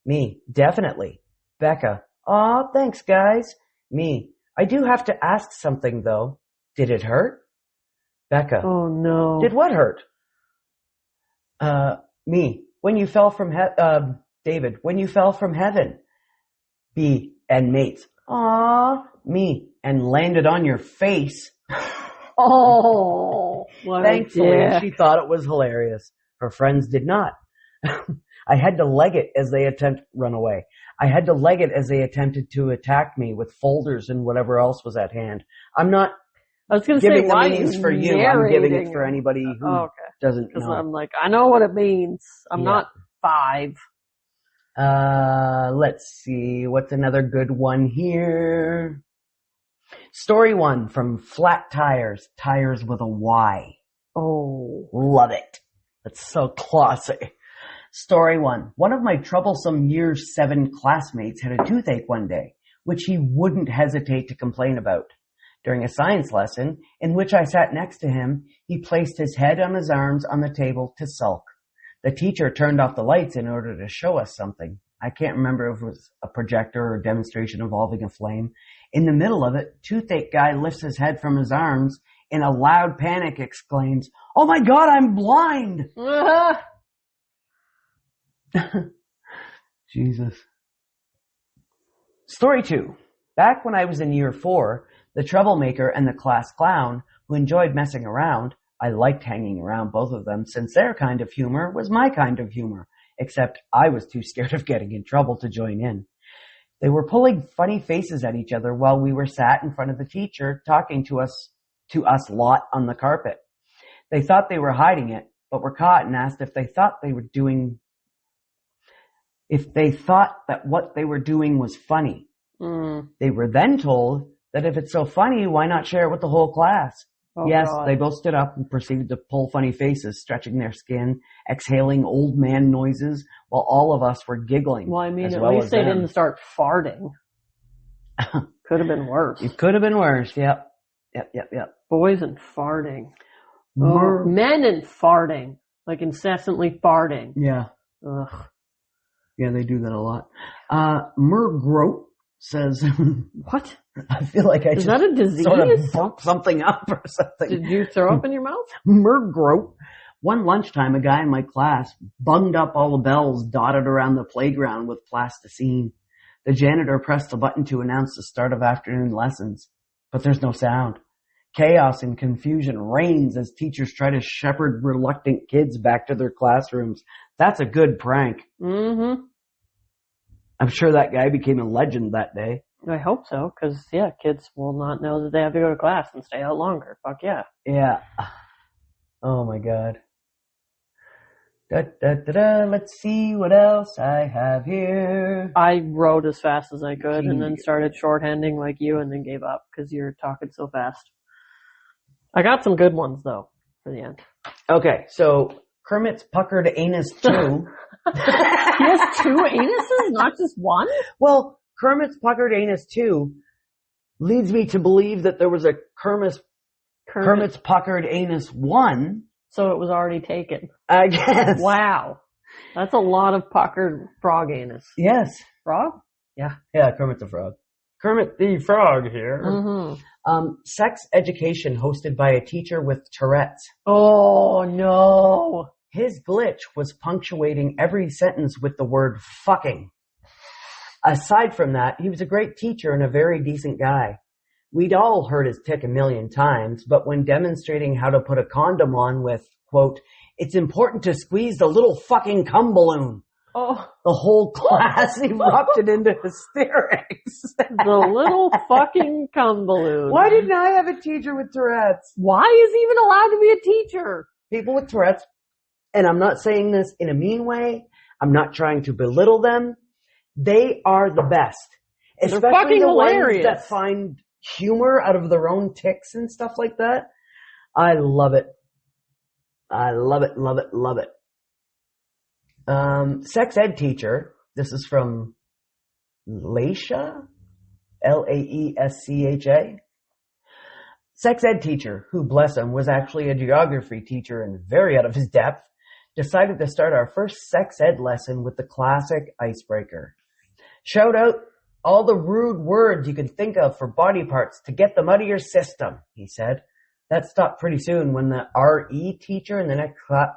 Me: definitely. Becca: aw, thanks, guys. Me: I do have to ask something, though. Did it hurt? Becca: oh, no. Did what hurt? Me: when you fell from David: when you fell from heaven. B and mates: aw. Me: and landed on your face. Oh. Thankfully, she thought it was hilarious. Her friends did not. I had to leg it as they run away. I had to leg it as they attempted to attack me with folders and whatever else was at hand. I'm not giving the meanings for you. I'm giving it for anybody who doesn't know. Because I'm like, I know what it means. I'm not 5. Let's see. What's another good one here? Story 1 from Flat Tires. Tires with a Y. Oh. Love it. That's so classy. Story 1. One of my troublesome year 7 classmates had a toothache one day, which he wouldn't hesitate to complain about. During a science lesson, in which I sat next to him, he placed his head on his arms on the table to sulk. The teacher turned off the lights in order to show us something. I can't remember if it was a projector or a demonstration involving a flame. In the middle of it, toothache guy lifts his head from his arms in a loud panic exclaims, "Oh my God, I'm blind!" Jesus. Story 2. Back when I was in year 4, the troublemaker and the class clown, who enjoyed messing around, I liked hanging around both of them since their kind of humor was my kind of humor, except I was too scared of getting in trouble to join in. They were pulling funny faces at each other while we were sat in front of the teacher talking to us lot on the carpet. They thought they were hiding it, but were caught and asked if they thought that what they were doing was funny. They were then told that if it's so funny, why not share it with the whole class? Oh, yes, God. They both stood up and proceeded to pull funny faces, stretching their skin, exhaling old man noises, while all of us were giggling. Well, I mean, at least they didn't start farting. Could have been worse. It could have been worse, yep. Boys and farting. Men and farting. Like incessantly farting. Yeah. Ugh. Yeah, they do that a lot. Mergrote says... What? I feel like Is that a disease? Sort of burped something up or something. Did you throw up in your mouth? Mergrote. One lunchtime, a guy in my class bunged up all the bells dotted around the playground with plasticine. The janitor pressed a button to announce the start of afternoon lessons, but there's no sound. Chaos and confusion reigns as teachers try to shepherd reluctant kids back to their classrooms. That's a good prank. Mm-hmm. I'm sure that guy became a legend that day. I hope so, because, yeah, kids will not know that they have to go to class and stay out longer. Fuck yeah. Yeah. Oh, my God. Let's see what else I have here. I wrote as fast as I could and then started shorthanding like you and then gave up because you're talking so fast. I got some good ones, though, for the end. Okay, so Kermit's puckered anus 2. He has 2 anuses, not just one? Well, Kermit's puckered anus 2 leads me to believe that there was a Kermit's puckered anus 1. So it was already taken. I guess. Wow. That's a lot of puckered frog anus. Yes. Frog? Yeah. Yeah, Kermit the Frog. Kermit the Frog here. Mm-hmm. Sex education hosted by a teacher with Tourette's. Oh, no. His glitch was punctuating every sentence with the word fucking. Aside from that, he was a great teacher and a very decent guy. We'd all heard his tick a million times, but when demonstrating how to put a condom on with, quote, "It's important to squeeze the little fucking cum balloon," the whole class erupted into hysterics. The little fucking cum balloon. Why didn't I have a teacher with Tourette's? Why is he even allowed to be a teacher? People with Tourette's, and I'm not saying this in a mean way, I'm not trying to belittle them, they are the best. They're Especially fucking the hilarious. ones that find humor out of their own tics and stuff like that. I love it. I love it, love it, love it. Sex ed teacher. This is from Laesha, Laescha. Sex ed teacher, who, bless him, was actually a geography teacher and very out of his depth, decided to start our first sex ed lesson with the classic icebreaker. Shout out all the rude words you can think of for body parts to get them out of your system, he said. That stopped pretty soon when the RE teacher in the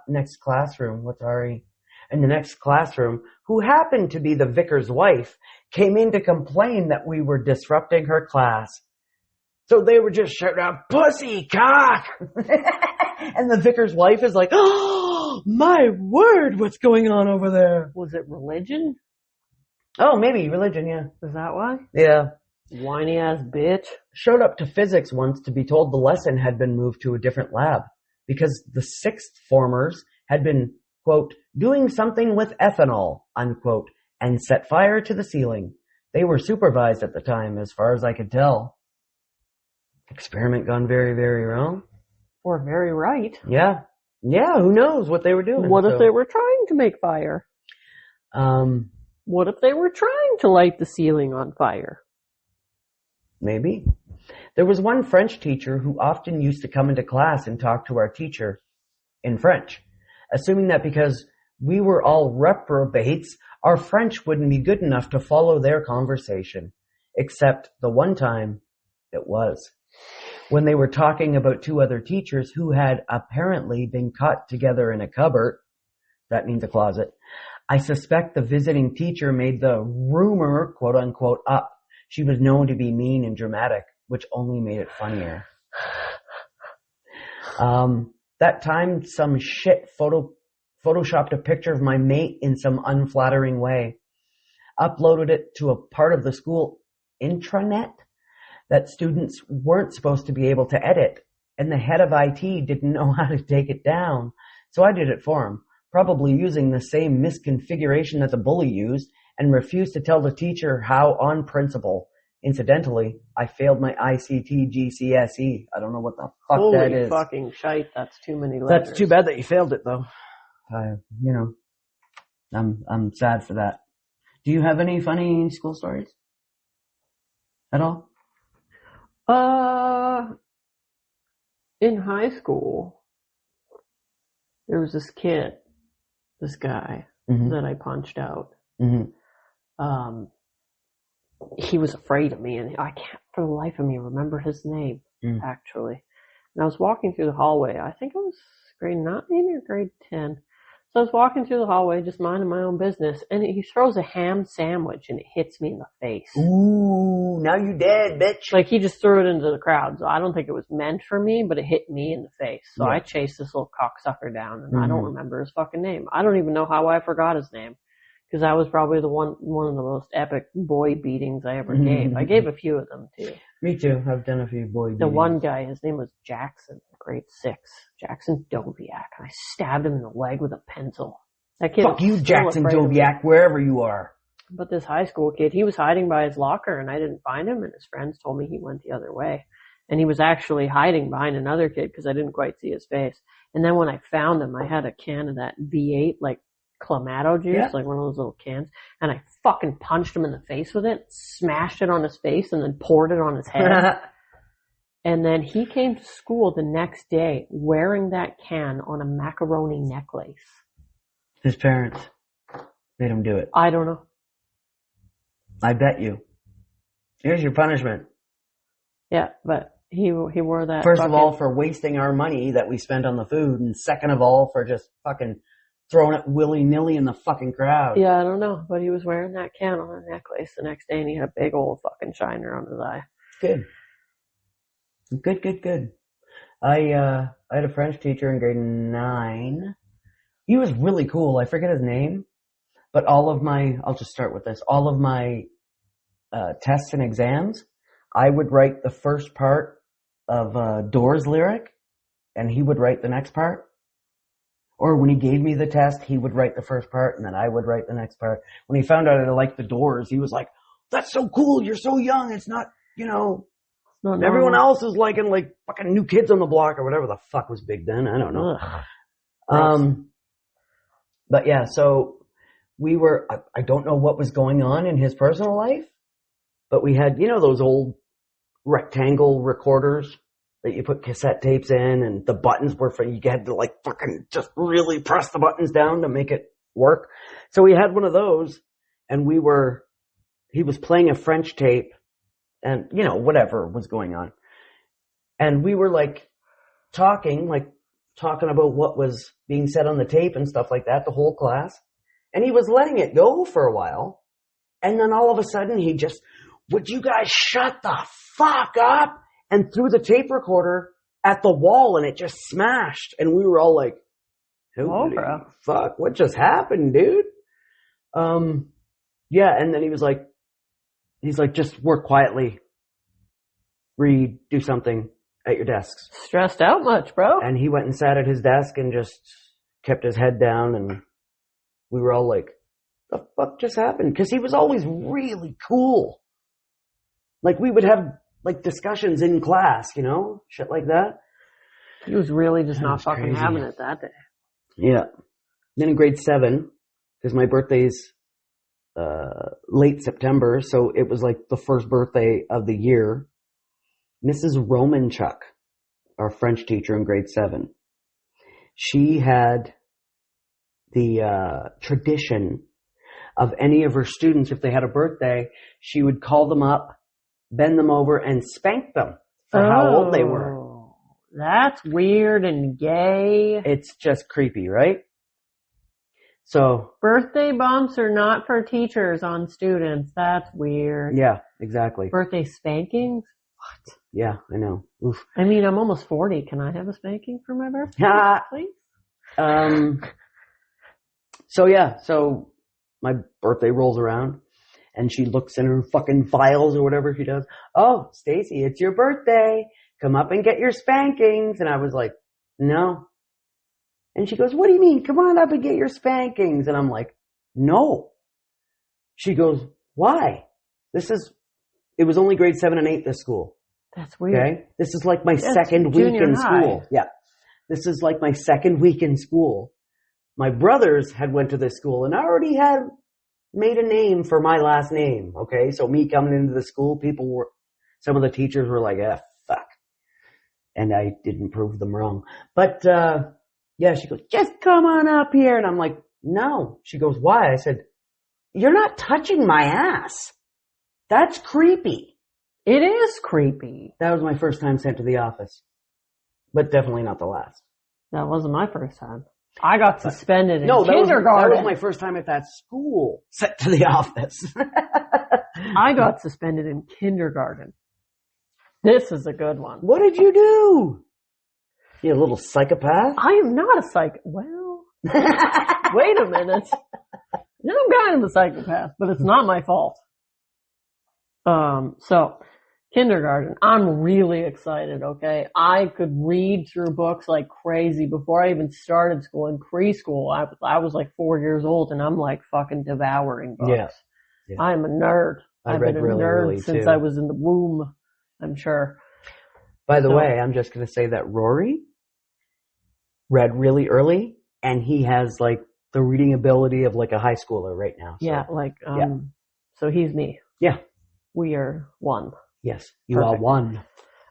next classroom, what's RE? In the next classroom, who happened to be the vicar's wife, came in to complain that we were disrupting her class. So they were just shouting out, "Pussy, cock!" And the vicar's wife is like, "Oh, my word, what's going on over there?" Was it religion? Oh, maybe religion, yeah. Is that why? Yeah. Whiny ass bitch. Showed up to physics once to be told the lesson had been moved to a different lab because the sixth formers had been, quote, doing something with ethanol, unquote, and set fire to the ceiling. They were supervised at the time, as far as I could tell. Experiment gone very, very wrong. Or very right. Yeah. Yeah, who knows what they were doing. What if they were trying to make fire? What if they were trying to light the ceiling on fire? Maybe. There was one French teacher who often used to come into class and talk to our teacher in French, assuming that because We were all reprobates. Our French wouldn't be good enough to follow their conversation. Except the one time it was. When they were talking about two other teachers who had apparently been caught together in a cupboard. That means a closet. I suspect the visiting teacher made the rumor, quote unquote, up. She was known to be mean and dramatic, which only made it funnier. That time some shit photoshopped a picture of my mate in some unflattering way. Uploaded it to a part of the school intranet that students weren't supposed to be able to edit. And the head of IT didn't know how to take it down. So I did it for him, probably using the same misconfiguration that the bully used, and refused to tell the teacher how on principle. Incidentally, I failed my ICT GCSE. I don't know what the fuck Holy that is. Holy fucking shite, that's too many letters. That's too bad that you failed it though. I'm sad for that. Do you have any funny school stories? At all? In high school, there was this guy that I punched out. Mm-hmm. He was afraid of me, and I can't for the life of me remember his name, actually. And I was walking through the hallway. I think I was grade 9 or grade 10. So I was walking through the hallway, just minding my own business, and he throws a ham sandwich, and it hits me in the face. Ooh, now you dead, bitch. Like, he just threw it into the crowd. So I don't think it was meant for me, but it hit me in the face. So I chased this little cocksucker down, and I don't remember his fucking name. I don't even know how I forgot his name. Because that was probably one of the most epic boy beatings I ever gave. I gave a few of them, too. Me too. I've done a few boy beatings. The one guy, his name was Jackson, grade 6. Jackson Doviak. And I stabbed him in the leg with a pencil. That kid Fuck you, Jackson Doviak, wherever you are. But this high school kid, he was hiding by his locker, and I didn't find him, and his friends told me he went the other way. And he was actually hiding behind another kid because I didn't quite see his face. And then when I found him, I had a can of that V8, like, Clamato juice, like one of those little cans, and I fucking punched him in the face with it, smashed it on his face, and then poured it on his head. And then he came to school the next day wearing that can on a macaroni necklace. His parents made him do it. I don't know. I bet you. Here's your punishment. Yeah, but he wore that. First of all, for wasting our money that we spent on the food, and second of all, for just fucking throwing it willy-nilly in the fucking crowd. Yeah, I don't know, but he was wearing that can on a necklace the next day, and he had a big old fucking shiner on his eye. Good. Good. I had a French teacher in grade 9. He was really cool. I forget his name, but I'll just start with this. All of my tests and exams, I would write the first part of Doors lyric, and he would write the next part. Or when he gave me the test, he would write the first part, and then I would write the next part. When he found out I liked the Doors, he was like, "That's so cool. You're so young. It's not, everyone else is liking like fucking New Kids on the Block or whatever the fuck was big then. I don't know." But yeah, so we were, I don't know what was going on in his personal life, but we had, those old rectangle recorders that you put cassette tapes in, and the buttons were for, you had to like fucking just really press the buttons down to make it work. So we had one of those, and he was playing a French tape, and whatever was going on. And we were like talking about what was being said on the tape and stuff like that, the whole class. And he was letting it go for a while. And then all of a sudden he just, "Would you guys shut the fuck up?" And threw the tape recorder at the wall, and it just smashed. And we were all like, "Holy fuck, what just happened, dude?" Yeah, and then he's like, "Just work quietly. Read, do something at your desks." Stressed out much, bro? And he went and sat at his desk and just kept his head down, and we were all like, "The fuck just happened?" Because he was always really cool. Like, we would have like discussions in class, shit like that. He was really just not fucking having it that day. Yeah. Then in grade 7, because my birthday's late September, so it was like the first birthday of the year. Mrs. Romanchuk, our French teacher in grade 7, she had tradition of any of her students, if they had a birthday, she would call them up, bend them over, and spank them for how old they were. That's weird and gay. It's just creepy, right? So birthday bumps are not for teachers on students. That's weird. Yeah, exactly. Birthday spankings? What? Yeah, I know. Oof. I mean, I'm almost 40. Can I have a spanking for my birthday, please? So my birthday rolls around and she looks in her fucking files or whatever she does. Oh, Stacy, it's your birthday. Come up and get your spankings. And I was like, no. And she goes, what do you mean? Come on up and get your spankings. And I'm like, no. She goes, why? It was only grade 7 and 8 this school. That's weird. Okay. This is like my second week in school. Yeah. This is like my second week in school. My brothers had went to this school and I already had made a name for my last name. Okay. So me coming into the school, some of the teachers were like, fuck. And I didn't prove them wrong. But, she goes, just come on up here. And I'm like, no. She goes, why? I said, you're not touching my ass. That's creepy. It is creepy. That was my first time sent to the office. But definitely not the last. That wasn't my first time. I got suspended in kindergarten. That was my first time at that school sent to the office. I got suspended in kindergarten. This is a good one. What did you do? You a little psychopath? I am not a well, wait a minute. I'm kind of a psychopath, but it's not my fault. So kindergarten, I'm really excited, okay? I could read through books like crazy before I even started school. In preschool, I was like 4 years old and I'm like fucking devouring books. Yeah. I'm a nerd. I've been a nerd since I was in the womb, I'm sure. By the way, I'm just going to say that RAURI read really early and he has like the reading ability of like a high schooler right now. So. So he's me. Yeah. We are one. Yes, you are one.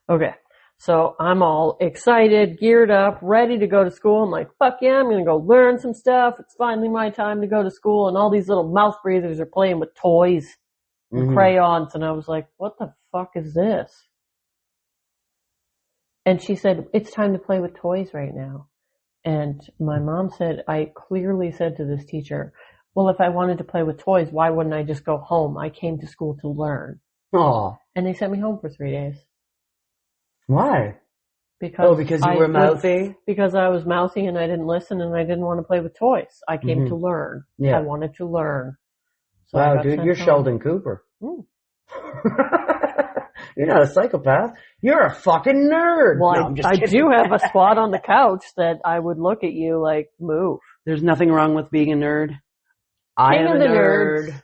Okay. So I'm all excited, geared up, ready to go to school. I'm like, fuck yeah, I'm going to go learn some stuff. It's finally my time to go to school. And all these little mouth breathers are playing with toys and crayons. And I was like, what the fuck is this? And she said, it's time to play with toys right now. And my mom said, I clearly said to this teacher, well, if I wanted to play with toys, why wouldn't I just go home? I came to school to learn. Oh. And they sent me home for 3 days. Why? Because you were mouthy? Because I was mouthy and I didn't listen and I didn't want to play with toys. I came to learn. Yeah. I wanted to learn. So wow, dude, you're home. Sheldon Cooper. You're not a psychopath. You're a fucking nerd. Well, no, I do have a spot on the couch that I would look at you like, move. There's nothing wrong with being a nerd. I am a nerd.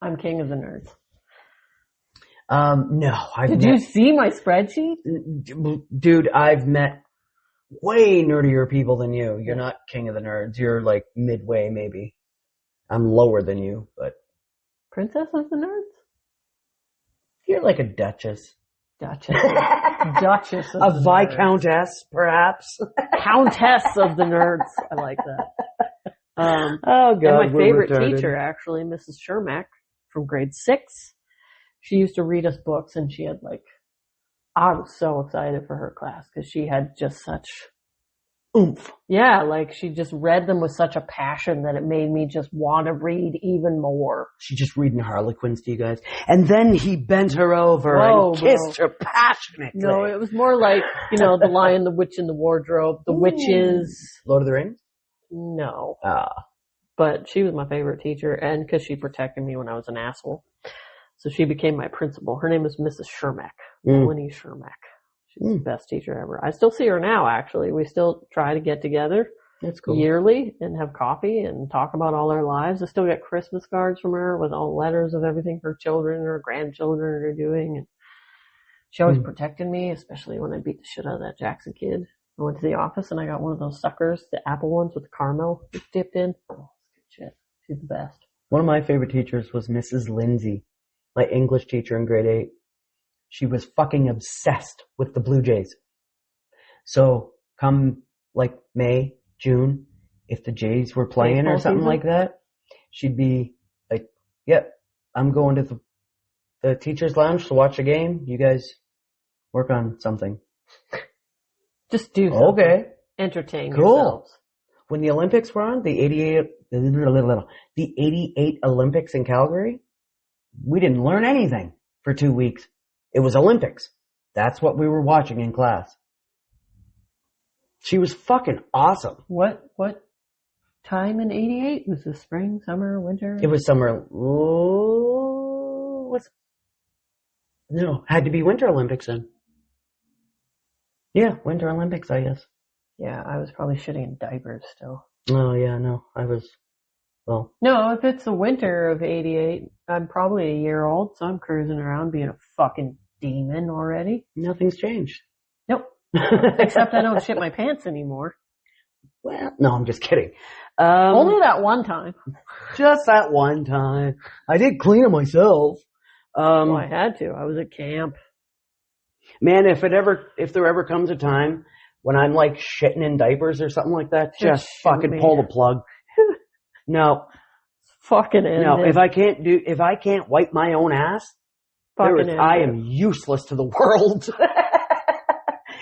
I'm king of the nerds. No. Did you see my spreadsheet? Dude, I've met way nerdier people than you. You're not king of the nerds. You're like midway, maybe. I'm lower than you, but. Princess of the nerds? You're like a duchess. Duchess. Duchess of a viscountess, perhaps. Countess of the nerds. I like that. Oh God. And my favorite teacher, actually, Mrs. Shermack from grade 6. She used to read us books and she had I was so excited for her class because she had just such oomph. Yeah, she just read them with such a passion that it made me just want to read even more. She just reading Harlequins to you guys. And then he bent her over and kissed her passionately. No, it was more like, The Lion, the Witch, and the Wardrobe, the Witches. Lord of the Rings? No. But she was my favorite teacher and because she protected me when I was an asshole. So she became my principal. Her name is Mrs. Shermack. Melanie Shermack. She's the best teacher ever. I still see her now, actually. We still try to get together yearly and have coffee and talk about all our lives. I still get Christmas cards from her with all letters of everything her children or grandchildren are doing. And she always protected me, especially when I beat the shit out of that Jackson kid. I went to the office and I got one of those suckers, the apple ones with the caramel dipped in. Oh, good shit. She's the best. One of my favorite teachers was Mrs. Lindsay. My English teacher in grade 8, she was fucking obsessed with the Blue Jays. So come May, June, if the Jays were playing Baseball or something season? like that, she'd be like, yep, I'm going to the teacher's lounge to watch a game. You guys work on something. Just do something. Okay. Entertain Cool. yourselves. When the Olympics were on, the 88 Olympics in Calgary, we didn't learn anything for 2 weeks. It was Olympics. That's what we were watching in class. She was fucking awesome. What time in 88? Was it spring, summer, winter? It was summer. Had to be Winter Olympics then. Yeah, Winter Olympics, I guess. Yeah, I was probably shitting in diapers still. Oh, yeah, no, I was, well. No, if it's the winter of 88, I'm probably a year old, so I'm cruising around being a fucking demon already. Nothing's changed. Nope. Except I don't shit my pants anymore. Well, no, I'm just kidding. Only that one time. Just that one time. I did clean it myself. Well, I had to. I was at camp. Man, if there ever comes a time when I'm like shitting in diapers or something like that, just fucking pull the plug. No. Fucking end No, it. if I can't wipe my own ass, I am useless to the world.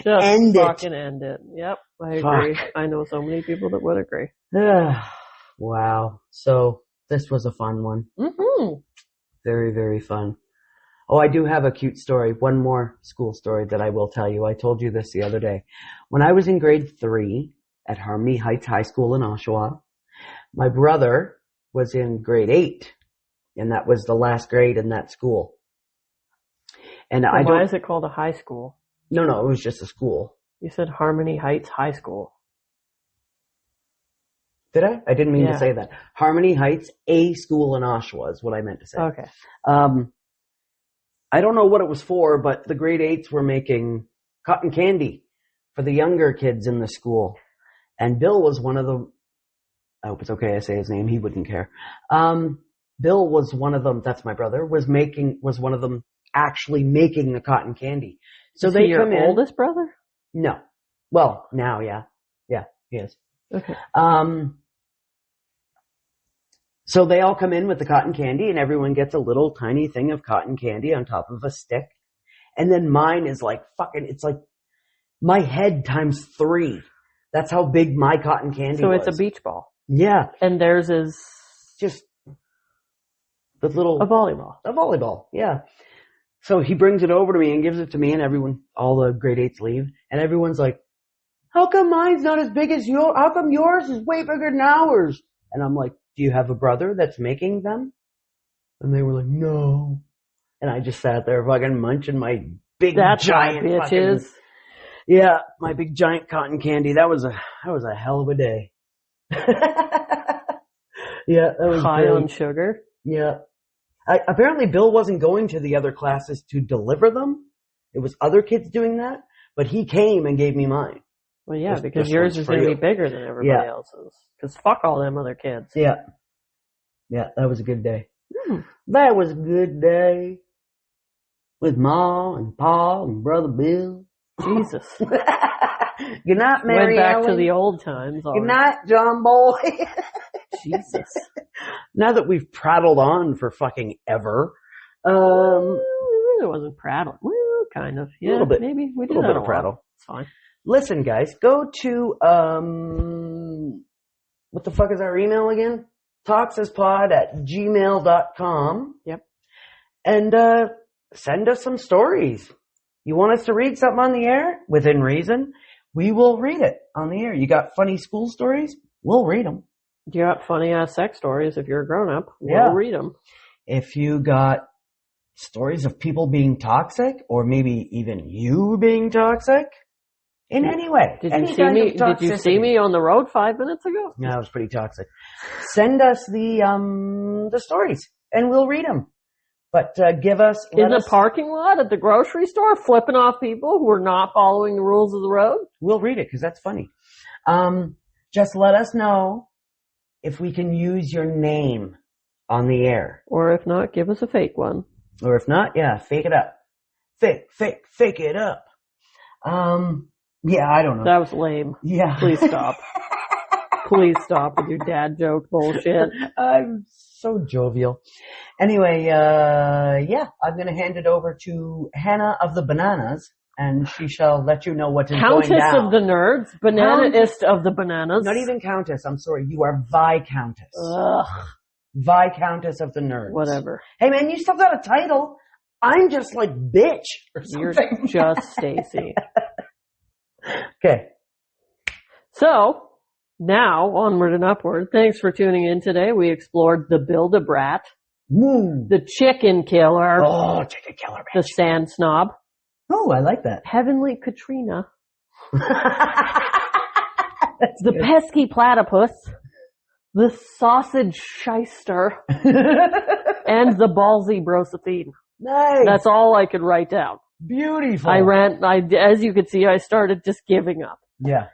Just end fucking end it. Yep, I agree. I know so many people that would agree. Wow. So this was a fun one. Mm-hmm. Very, very fun. Oh, I do have a cute story. One more school story that I will tell you. I told you this the other day. When I was in grade 3 at Harmony Heights High School in Oshawa, my brother was in grade 8, and that was the last grade in that school. And why is it called a high school? No, it was just a school. You said Harmony Heights High School. Did I? I didn't mean to say that. Harmony Heights, a school in Oshawa is what I meant to say. Okay. I don't know what it was for, but the grade 8s were making cotton candy for the younger kids in the school. And Bill was one of them. I hope it's okay I say his name. He wouldn't care. Bill was one of them. That's my brother. Was one of them actually making the cotton candy. So they come in. Your oldest brother? No. Well, now, yeah. Yeah, he is. Okay. So they all come in with the cotton candy and everyone gets a little tiny thing of cotton candy on top of a stick. And then mine is like it's like my head times 3. That's how big my cotton candy was. So it's a beach ball. Yeah. And theirs is just the little... A volleyball. A volleyball, yeah. So he brings it over to me and gives it to me and all the grade 8s leave. And everyone's like, how come mine's not as big as yours? How come yours is way bigger than ours? And I'm like, do you have a brother that's making them? And they were like, no. And I just sat there fucking munching my big giant bitches. Yeah, my big giant cotton candy. That was a hell of a day. Yeah, that was high great. on sugar. Yeah. Apparently Bill wasn't going to the other classes to deliver them. It was other kids doing that, but he came and gave me mine. Well, yeah, because yours is going to be bigger than everybody else's. Because fuck all them other kids. Yeah. Yeah, that was a good day. That was a good day. With Ma and Pa and Brother Bill. Jesus. Good night, Mary Went back Ellen. to the old times. Good night, John Boy. Jesus. Now that we've prattled on for fucking ever. It really wasn't prattling. Well, kind of. Yeah, a little bit. Maybe we did a little that bit a of prattle. lot. It's fine. Listen, guys, go to, what the fuck is our email again? talksaspod@gmail.com. Yep. And, send us some stories. You want us to read something on the air? Within reason, we will read it on the air. You got funny school stories? We'll read them. You got funny ass sex stories if you're a grown up. We'll read them. If you got stories of people being toxic, or maybe even you being toxic, in any way. Did you see me on the road 5 minutes ago? Yeah, it was pretty toxic. Send us the stories and we'll read them. But give us in the parking lot at the grocery store, flipping off people who are not following the rules of the road. We'll read it because that's funny. Just let us know if we can use your name on the air, or if not, give us a fake one. Or if not, yeah, fake it up. Fake it up. Yeah, I don't know. That was lame. Yeah. Please stop. Please stop with your dad joke bullshit. I'm so jovial. Anyway, yeah, I'm going to hand it over to Hannah of the Bananas, and she shall let you know what is Countess going down. of the nerds, bananaist of the bananas. Not even Countess, I'm sorry. You are Viscountess. Ugh. Viscountess of the nerds. Whatever. Hey man, you still got a title. I'm just like bitch or something. You're just Stacy. Okay. So, now, onward and upward. Thanks for tuning in today. We explored the Build-A-Brat, the Chicken Killer, Oh, chicken killer, the bitch. Sand Snob, Oh, I like that. Heavenly Katrina, That's the good. Pesky Platypus, the Sausage Shyster, and the Ballsy Brosathine. Nice. That's all I could write down. Beautiful. As you could see, I started just giving up. Yeah.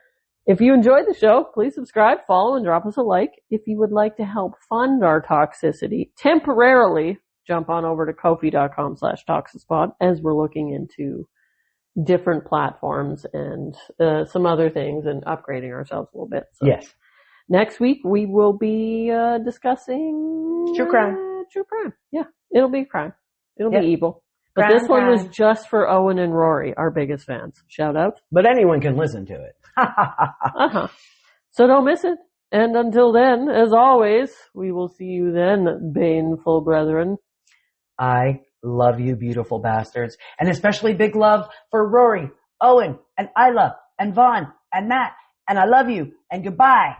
If you enjoyed the show, please subscribe, follow, and drop us a like. If you would like to help fund our toxicity temporarily, jump on over to Ko-fi.com/toxispod as we're looking into different platforms and some other things and upgrading ourselves a little bit. So Yes. next week we will be discussing True crime. True crime. Yeah, it'll be crime. It'll Yep. be evil. But Crime this one was time. just for Owen and Rory, our biggest fans. Shout out. But anyone can listen to it. Uh-huh. So don't miss it. And until then, as always, we will see you then, baneful brethren. I love you, beautiful bastards. And especially big love for Rory, Owen, and Isla, and Vaughn, and Matt. And I love you, and goodbye.